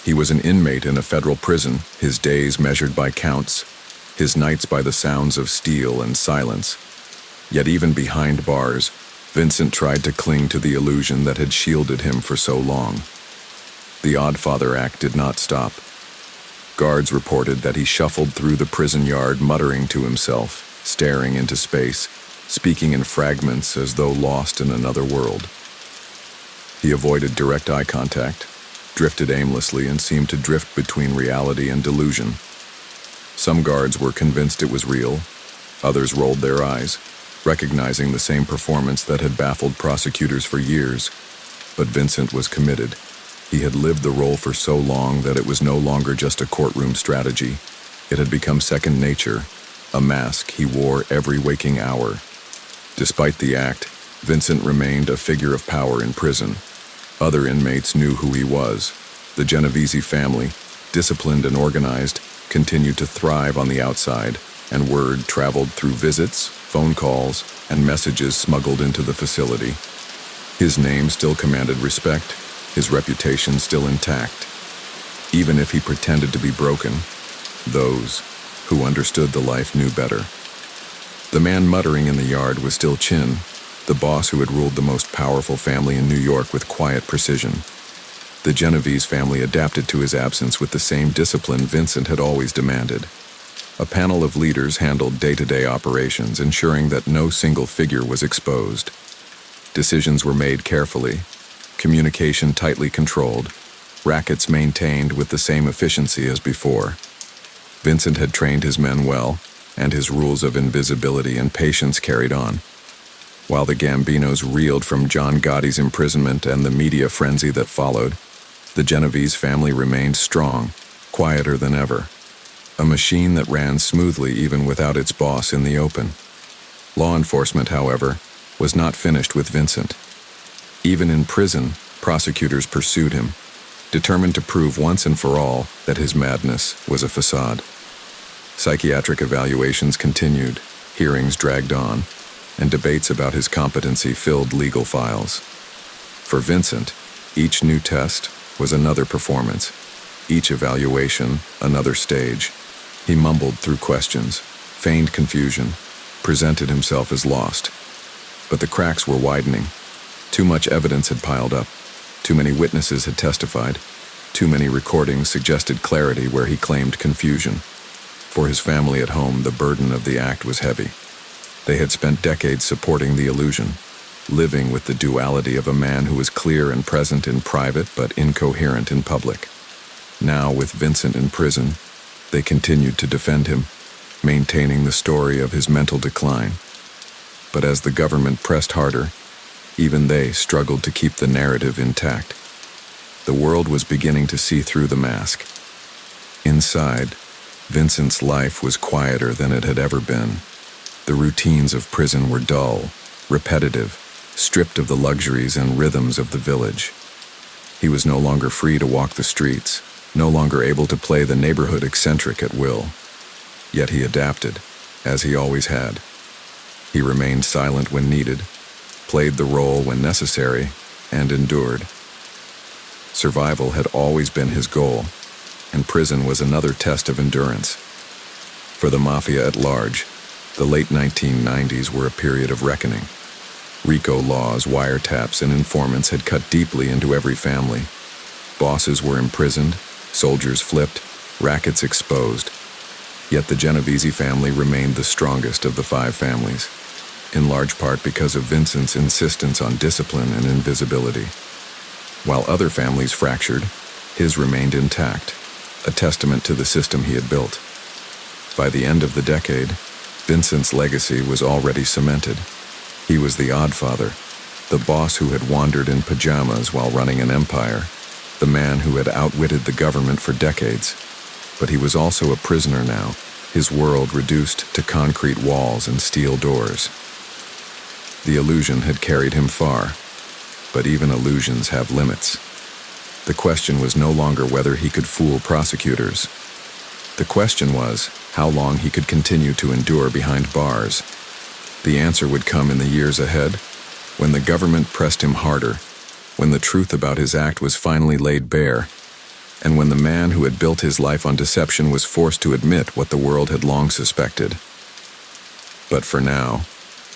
He was an inmate in a federal prison, his days measured by counts, his nights by the sounds of steel and silence. Yet even behind bars, Vincent tried to cling to the illusion that had shielded him for so long. The Oddfather act did not stop. Guards reported that he shuffled through the prison yard muttering to himself, staring into space, speaking in fragments as though lost in another world. He avoided direct eye contact, drifted aimlessly, and seemed to drift between reality and delusion. Some guards were convinced it was real, others rolled their eyes, recognizing the same performance that had baffled prosecutors for years. But Vincent was committed. He had lived the role for so long that it was no longer just a courtroom strategy. It had become second nature, a mask he wore every waking hour. Despite the act, Vincent remained a figure of power in prison. Other inmates knew who he was. The Genovese family, disciplined and organized, continued to thrive on the outside, and word traveled through visits, phone calls, and messages smuggled into the facility. His name still commanded respect, his reputation still intact. Even if he pretended to be broken, those who understood the life knew better. The man muttering in the yard was still Chin, the boss who had ruled the most powerful family in New York with quiet precision. The Genovese family adapted to his absence with the same discipline Vincent had always demanded. A panel of leaders handled day-to-day operations, ensuring that no single figure was exposed. Decisions were made carefully, communication tightly controlled, rackets maintained with the same efficiency as before. Vincent had trained his men well, and his rules of invisibility and patience carried on. While the Gambinos reeled from John Gotti's imprisonment and the media frenzy that followed, the Genovese family remained strong, quieter than ever. A machine that ran smoothly even without its boss in the open. Law enforcement, however, was not finished with Vincent. Even in prison, prosecutors pursued him, determined to prove once and for all that his madness was a facade. Psychiatric evaluations continued, hearings dragged on, and debates about his competency filled legal files. For Vincent, each new test was another performance, each evaluation another stage. He mumbled through questions, feigned confusion, presented himself as lost. But the cracks were widening. Too much evidence had piled up. Too many witnesses had testified. Too many recordings suggested clarity where he claimed confusion. For his family at home, the burden of the act was heavy. They had spent decades supporting the illusion, living with the duality of a man who was clear and present in private but incoherent in public. Now, with Vincent in prison, they continued to defend him, maintaining the story of his mental decline. But as the government pressed harder, even they struggled to keep the narrative intact. The world was beginning to see through the mask. Inside, Vincent's life was quieter than it had ever been. The routines of prison were dull, repetitive, stripped of the luxuries and rhythms of the village. He was no longer free to walk the streets, no longer able to play the neighborhood eccentric at will. Yet he adapted, as he always had. He remained silent when needed, played the role when necessary, and endured. Survival had always been his goal, and prison was another test of endurance. For the Mafia at large, the late 1990s were a period of reckoning. RICO laws, wiretaps, and informants had cut deeply into every family. Bosses were imprisoned, soldiers flipped, rackets exposed. Yet the Genovese family remained the strongest of the five families, in large part because of Vincent's insistence on discipline and invisibility. While other families fractured, his remained intact, a testament to the system he had built. By the end of the decade, Vincent's legacy was already cemented. He was the Oddfather, the boss who had wandered in pajamas while running an empire, the man who had outwitted the government for decades. But he was also a prisoner now, his world reduced to concrete walls and steel doors. The illusion had carried him far, but even illusions have limits. The question was no longer whether he could fool prosecutors. The question was how long he could continue to endure behind bars. The answer would come in the years ahead, when the government pressed him harder, when the truth about his act was finally laid bare, and when the man who had built his life on deception was forced to admit what the world had long suspected. But for now,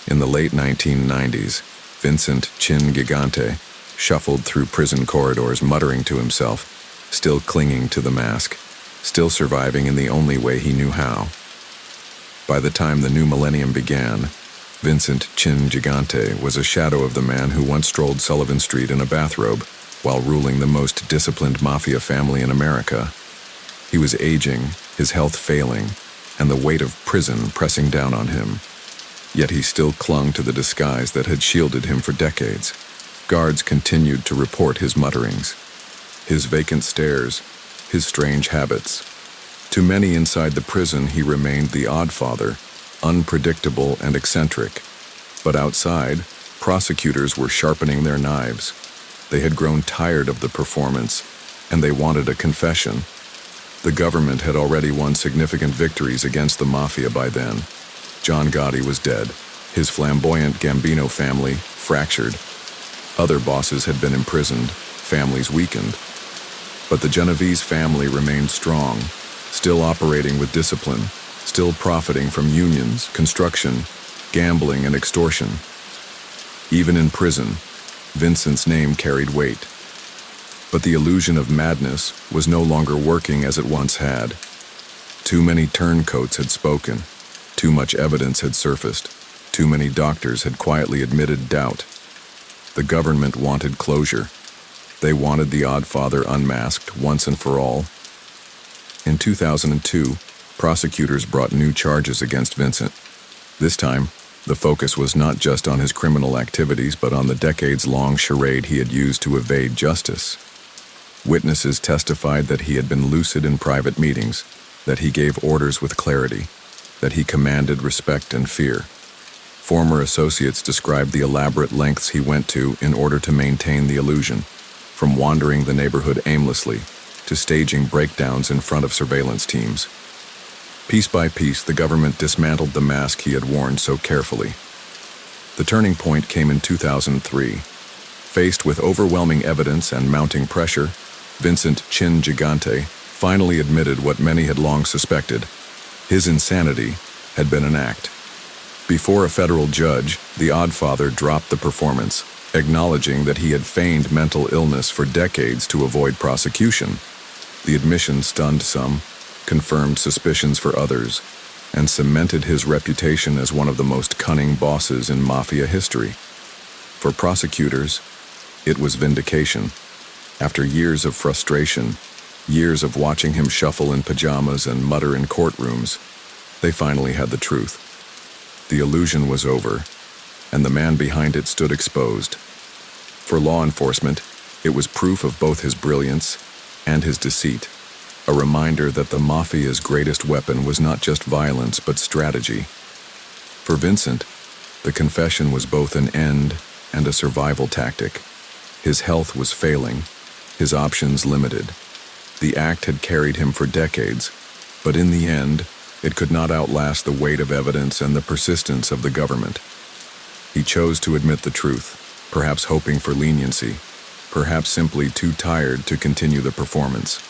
in the late 1990s, Vincent Gigante shuffled through prison corridors muttering to himself, still clinging to the mask, still surviving in the only way he knew how. By the time the new millennium began, Vincent Gigante was a shadow of the man who once strolled Sullivan Street in a bathrobe while ruling the most disciplined Mafia family in America. He was aging, his health failing, and the weight of prison pressing down on him. Yet he still clung to the disguise that had shielded him for decades. Guards continued to report his mutterings, his vacant stares, his strange habits. To many inside the prison, he remained the Oddfather, unpredictable and eccentric. But outside, prosecutors were sharpening their knives. They had grown tired of the performance, and they wanted a confession. The government had already won significant victories against the Mafia by then. John Gotti was dead, his flamboyant Gambino family fractured. Other bosses had been imprisoned, families weakened. But the Genovese family remained strong, still operating with discipline, still profiting from unions, construction, gambling, and extortion. Even in prison, Vincent's name carried weight. But the illusion of madness was no longer working as it once had. Too many turncoats had spoken. Too much evidence had surfaced. Too many doctors had quietly admitted doubt. The government wanted closure. They wanted the Oddfather unmasked once and for all. In 2002, prosecutors brought new charges against Vincent. This time, the focus was not just on his criminal activities, but on the decades-long charade he had used to evade justice. Witnesses testified that he had been lucid in private meetings, that he gave orders with clarity, that he commanded respect and fear. Former associates described the elaborate lengths he went to in order to maintain the illusion, from wandering the neighborhood aimlessly to staging breakdowns in front of surveillance teams. Piece by piece, the government dismantled the mask he had worn so carefully. The turning point came in 2003. Faced with overwhelming evidence and mounting pressure, Vincent Gigante finally admitted what many had long suspected. His insanity had been an act. Before a federal judge, the Oddfather dropped the performance, acknowledging that he had feigned mental illness for decades to avoid prosecution. The admission stunned some, confirmed suspicions for others, and cemented his reputation as one of the most cunning bosses in Mafia history. For prosecutors, it was vindication. After years of frustration, years of watching him shuffle in pajamas and mutter in courtrooms, they finally had the truth. The illusion was over, and the man behind it stood exposed. For law enforcement, it was proof of both his brilliance and his deceit, a reminder that the Mafia's greatest weapon was not just violence but strategy. For Vincent, the confession was both an end and a survival tactic. His health was failing, his options limited. The act had carried him for decades, but in the end, it could not outlast the weight of evidence and the persistence of the government. He chose to admit the truth, perhaps hoping for leniency, perhaps simply too tired to continue the performance.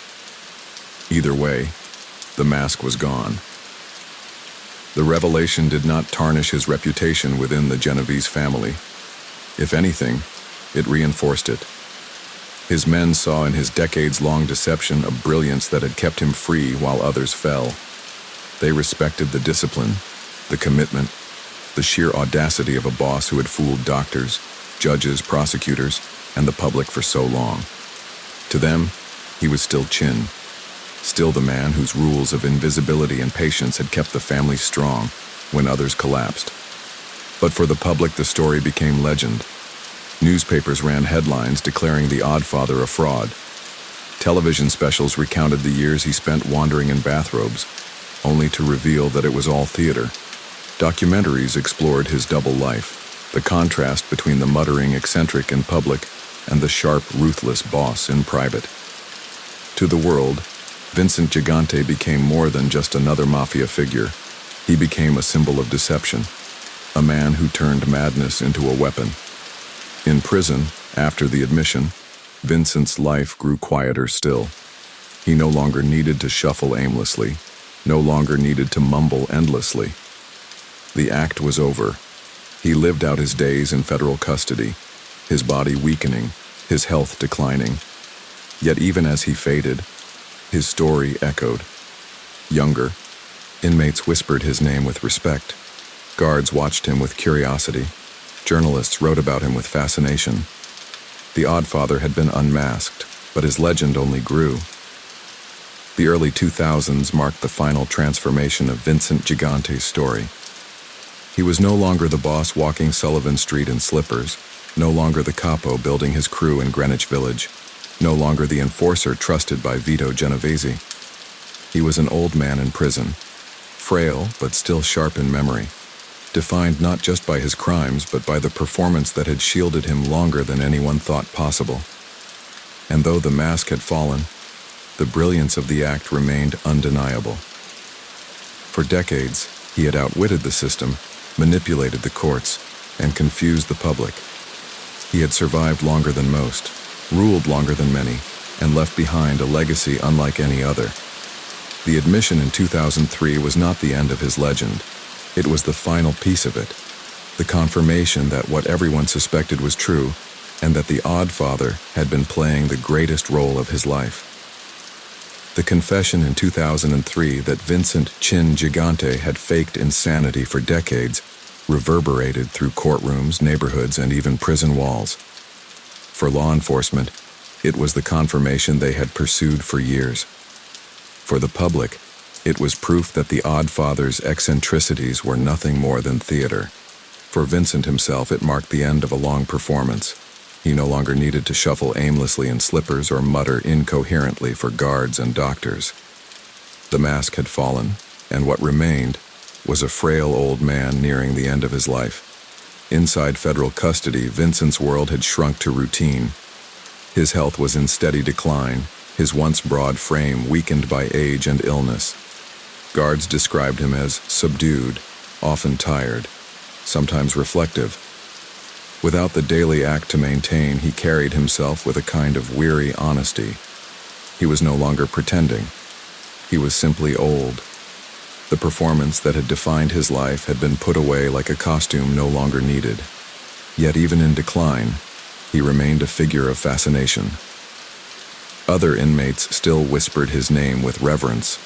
Either way, the mask was gone. The revelation did not tarnish his reputation within the Genovese family. If anything, it reinforced it. His men saw in his decades-long deception a brilliance that had kept him free while others fell. They respected the discipline, the commitment, the sheer audacity of a boss who had fooled doctors, judges, prosecutors, and the public for so long. To them, he was still Chin, still the man whose rules of invisibility and patience had kept the family strong when others collapsed. But for the public, the story became legend. Newspapers ran headlines declaring the Oddfather a fraud. Television specials recounted the years he spent wandering in bathrobes, only to reveal that it was all theater. Documentaries explored his double life, the contrast between the muttering eccentric in public and the sharp, ruthless boss in private. To the world, Vincent Gigante became more than just another mafia figure. He became a symbol of deception, a man who turned madness into a weapon. In prison, after the admission, Vincent's life grew quieter still. He no longer needed to shuffle aimlessly, no longer needed to mumble endlessly. The act was over. He lived out his days in federal custody, his body weakening, his health declining. Yet even as he faded, his story echoed. Younger, inmates whispered his name with respect. Guards watched him with curiosity. Journalists wrote about him with fascination. The Oddfather had been unmasked, but his legend only grew. The early 2000s marked the final transformation of Vincent Gigante's story. He was no longer the boss walking Sullivan Street in slippers, no longer the capo building his crew in Greenwich Village, no longer the enforcer trusted by Genovese. He was an old man in prison, frail but still sharp in memory, defined not just by his crimes but by the performance that had shielded him longer than anyone thought possible. And though the mask had fallen, the brilliance of the act remained undeniable. For decades, he had outwitted the system, manipulated the courts, and confused the public. He had survived longer than most, ruled longer than many, and left behind a legacy unlike any other. The admission in 2003 was not the end of his legend. It was the final piece of it, the confirmation that what everyone suspected was true, and that the Oddfather had been playing the greatest role of his life. The confession in 2003 that Vincent "Chin" Gigante had faked insanity for decades reverberated through courtrooms, neighborhoods, and even prison walls. For law enforcement, it was the confirmation they had pursued for years. For the public, it was proof that the Oddfather's eccentricities were nothing more than theater. For Vincent himself, it marked the end of a long performance. He no longer needed to shuffle aimlessly in slippers or mutter incoherently for guards and doctors. The mask had fallen, and what remained was a frail old man nearing the end of his life. Inside federal custody, Vincent's world had shrunk to routine. His health was in steady decline, his once broad frame weakened by age and illness. Guards described him as subdued, often tired, sometimes reflective. Without the daily act to maintain, he carried himself with a kind of weary honesty. He was no longer pretending. He was simply old. The performance that had defined his life had been put away like a costume no longer needed. Yet even in decline, he remained a figure of fascination. Other inmates still whispered his name with reverence,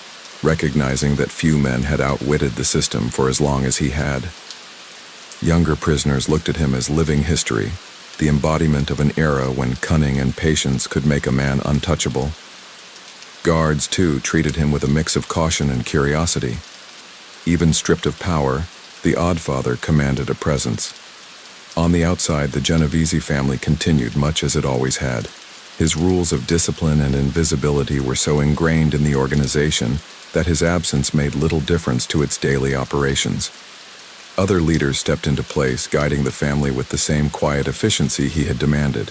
recognizing that few men had outwitted the system for as long as he had. Younger prisoners looked at him as living history, the embodiment of an era when cunning and patience could make a man untouchable. Guards, too, treated him with a mix of caution and curiosity. Even stripped of power, the Oddfather commanded a presence. On the outside, the Genovese family continued much as it always had. His rules of discipline and invisibility were so ingrained in the organization that his absence made little difference to its daily operations. Other leaders stepped into place, guiding the family with the same quiet efficiency he had demanded.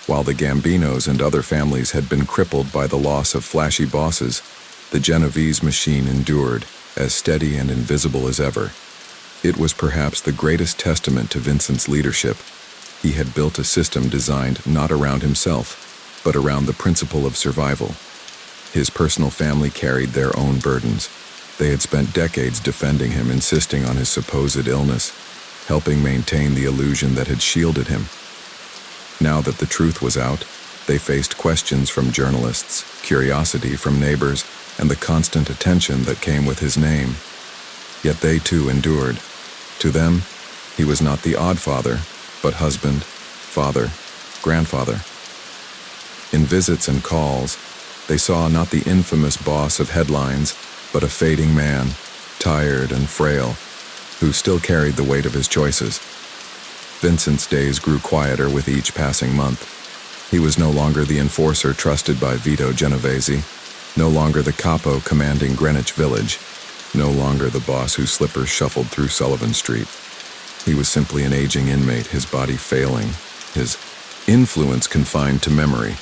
While the Gambinos and other families had been crippled by the loss of flashy bosses, the Genovese machine endured, as steady and invisible as ever. It was perhaps the greatest testament to Vincent's leadership. He had built a system designed not around himself, but around the principle of survival. His personal family carried their own burdens. They had spent decades defending him, insisting on his supposed illness, helping maintain the illusion that had shielded him. Now that the truth was out, they faced questions from journalists, curiosity from neighbors, and the constant attention that came with his name. Yet they too endured. To them, he was not the Oddfather, but husband, father, grandfather. In visits and calls, they saw not the infamous boss of headlines, but a fading man, tired and frail, who still carried the weight of his choices. Vincent's days grew quieter with each passing month. He was no longer the enforcer trusted by Genovese, no longer the capo commanding Greenwich Village, no longer the boss whose slippers shuffled through Sullivan Street. He was simply an aging inmate, his body failing, his influence confined to memory.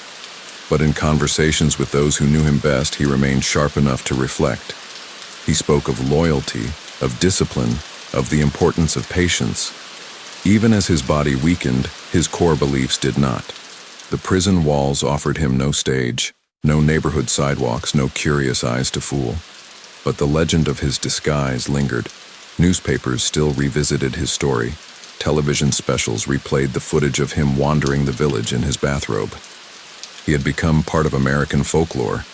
But in conversations with those who knew him best, he remained sharp enough to reflect. He spoke of loyalty, of discipline, of the importance of patience. Even as his body weakened, his core beliefs did not. The prison walls offered him no stage, no neighborhood sidewalks, no curious eyes to fool. But the legend of his disguise lingered. Newspapers still revisited his story. Television specials replayed the footage of him wandering the village in his bathrobe. He had become part of American folklore,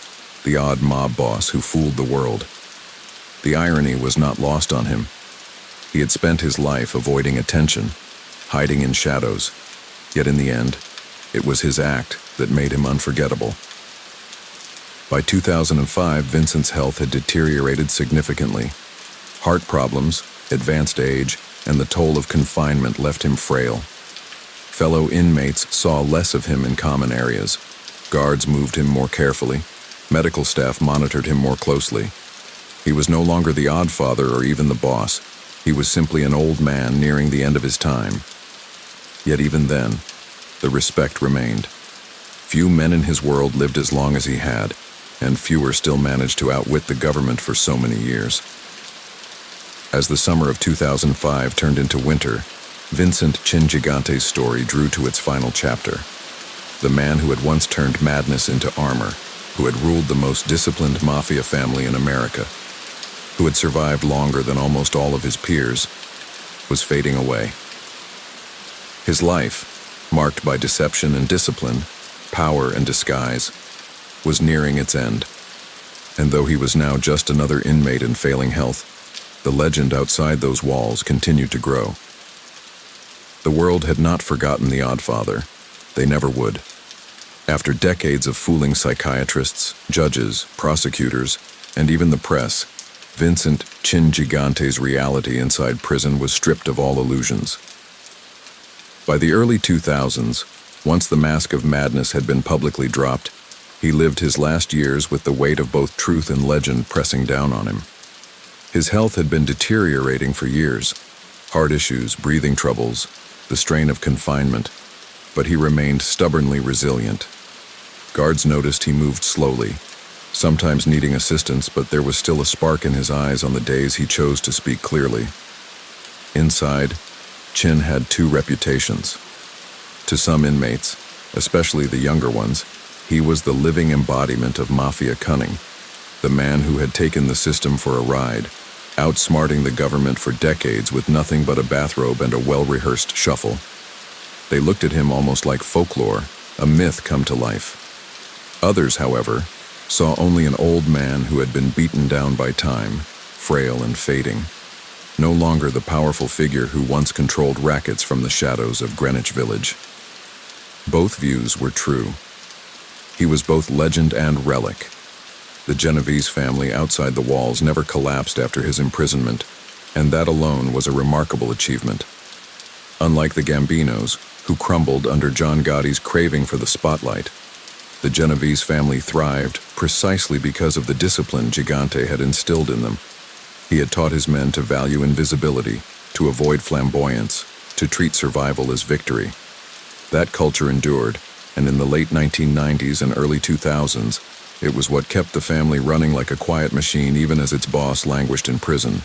the odd mob boss who fooled the world. The irony was not lost on him. He had spent his life avoiding attention, hiding in shadows, yet in the end, it was his act that made him unforgettable. By 2005, Vincent's health had deteriorated significantly. Heart problems, advanced age, and the toll of confinement left him frail. Fellow inmates saw less of him in common areas. Guards moved him more carefully. Medical staff monitored him more closely. He was no longer the Oddfather or even the boss. He was simply an old man nearing the end of his time. Yet even then, the respect remained. Few men in his world lived as long as he had, and fewer still managed to outwit the government for so many years. As the summer of 2005 turned into winter, Vincent Gigante's story drew to its final chapter. The man who had once turned madness into armor, who had ruled the most disciplined Mafia family in America, who had survived longer than almost all of his peers, was fading away. His life, marked by deception and discipline, power and disguise, was nearing its end. And though he was now just another inmate in failing health, the legend outside those walls continued to grow. The world had not forgotten the Oddfather. They never would. After decades of fooling psychiatrists, judges, prosecutors, and even the press, Vincent Gigante's reality inside prison was stripped of all illusions. By the early 2000s, once the mask of madness had been publicly dropped, he lived his last years with the weight of both truth and legend pressing down on him. His health had been deteriorating for years. Heart issues, breathing troubles, the strain of confinement, but he remained stubbornly resilient. Guards noticed he moved slowly, sometimes needing assistance, but there was still a spark in his eyes on the days he chose to speak clearly. Inside, Chin had two reputations. To some inmates, especially the younger ones, he was the living embodiment of Mafia cunning, the man who had taken the system for a ride, outsmarting the government for decades with nothing but a bathrobe and a well-rehearsed shuffle. They looked at him almost like folklore, a myth come to life. Others, however, saw only an old man who had been beaten down by time, frail and fading, no longer the powerful figure who once controlled rackets from the shadows of Greenwich Village. Both views were true. He was both legend and relic. The Genovese family outside the walls never collapsed after his imprisonment, and that alone was a remarkable achievement. Unlike the Gambinos, who crumbled under John Gotti's craving for the spotlight, the Genovese family thrived precisely because of the discipline Gigante had instilled in them. He had taught his men to value invisibility, to avoid flamboyance, to treat survival as victory. That culture endured, and in the late 1990s and early 2000s, it was what kept the family running like a quiet machine even as its boss languished in prison.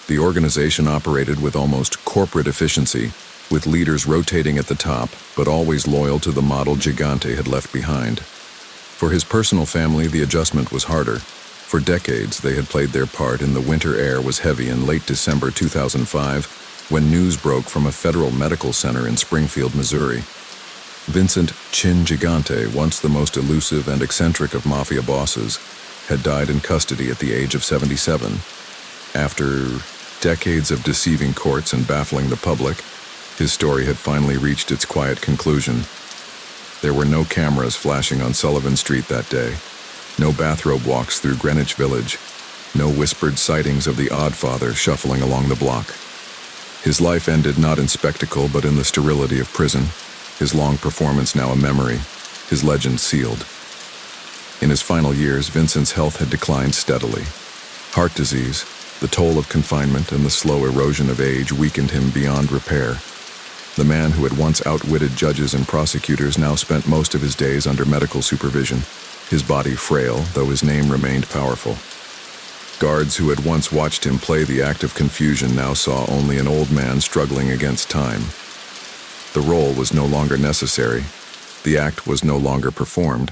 The organization operated with almost corporate efficiency, with leaders rotating at the top, but always loyal to the model Gigante had left behind. For his personal family, the adjustment was harder. For decades, they had played their part, and the winter air was heavy in late December 2005, when news broke from a federal medical center in Springfield, Missouri. Vincent Gigante, once the most elusive and eccentric of Mafia bosses, had died in custody at the age of 77. After decades of deceiving courts and baffling the public, his story had finally reached its quiet conclusion. There were no cameras flashing on Sullivan Street that day, no bathrobe walks through Greenwich Village, no whispered sightings of the Oddfather shuffling along the block. His life ended not in spectacle but in the sterility of prison, his long performance now a memory, his legend sealed. In his final years, Vincent's health had declined steadily. Heart disease, the toll of confinement, and the slow erosion of age weakened him beyond repair. The man who had once outwitted judges and prosecutors now spent most of his days under medical supervision, his body frail, though his name remained powerful. Guards who had once watched him play the act of confusion now saw only an old man struggling against time. The role was no longer necessary. The act was no longer performed.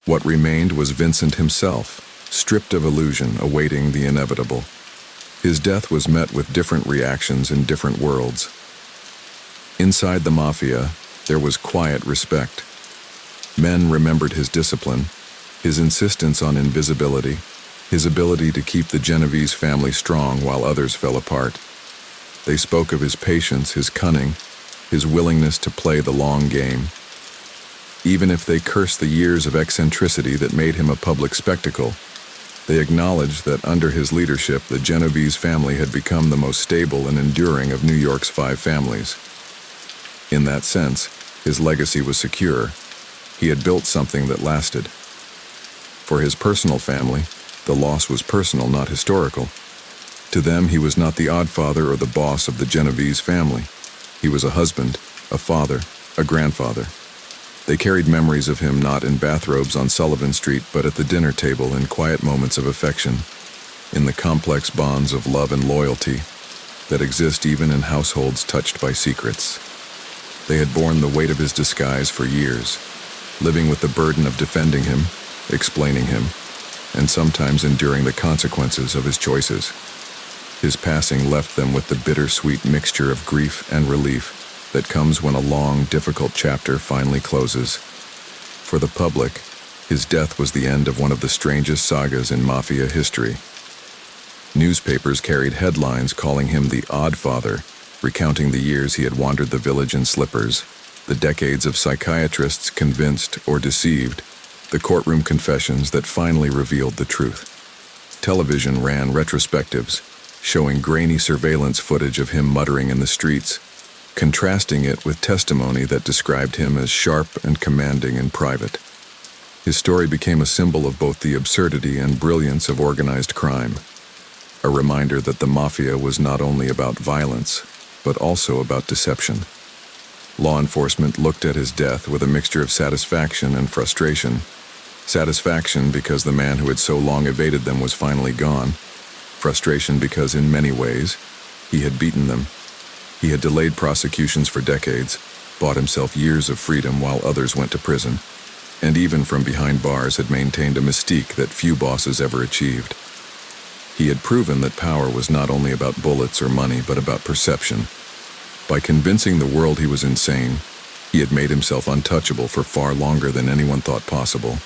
What remained was Vincent himself, stripped of illusion, awaiting the inevitable. His death was met with different reactions in different worlds. Inside the Mafia, there was quiet respect. Men remembered his discipline, his insistence on invisibility, his ability to keep the Genovese family strong while others fell apart. They spoke of his patience, his cunning, his willingness to play the long game. Even if they cursed the years of eccentricity that made him a public spectacle, they acknowledged that under his leadership, the Genovese family had become the most stable and enduring of New York's 5 families. In that sense, his legacy was secure. He had built something that lasted. For his personal family, the loss was personal, not historical. To them, he was not the Oddfather or the boss of the Genovese family. He was a husband, a father, a grandfather. They carried memories of him not in bathrobes on Sullivan Street, but at the dinner table in quiet moments of affection, in the complex bonds of love and loyalty that exist even in households touched by secrets. They had borne the weight of his disguise for years, living with the burden of defending him, explaining him, and sometimes enduring the consequences of his choices. His passing left them with the bittersweet mixture of grief and relief that comes when a long, difficult chapter finally closes. For the public, his death was the end of one of the strangest sagas in Mafia history. Newspapers carried headlines calling him the Oddfather, recounting the years he had wandered the village in slippers, the decades of psychiatrists convinced or deceived, the courtroom confessions that finally revealed the truth. Television ran retrospectives, showing grainy surveillance footage of him muttering in the streets, contrasting it with testimony that described him as sharp and commanding in private. His story became a symbol of both the absurdity and brilliance of organized crime, a reminder that the Mafia was not only about violence, but also about deception. Law enforcement looked at his death with a mixture of satisfaction and frustration. Satisfaction because the man who had so long evaded them was finally gone. Frustration because, in many ways, he had beaten them. He had delayed prosecutions for decades, bought himself years of freedom while others went to prison, and even from behind bars had maintained a mystique that few bosses ever achieved. He had proven that power was not only about bullets or money, but about perception. By convincing the world he was insane, he had made himself untouchable for far longer than anyone thought possible.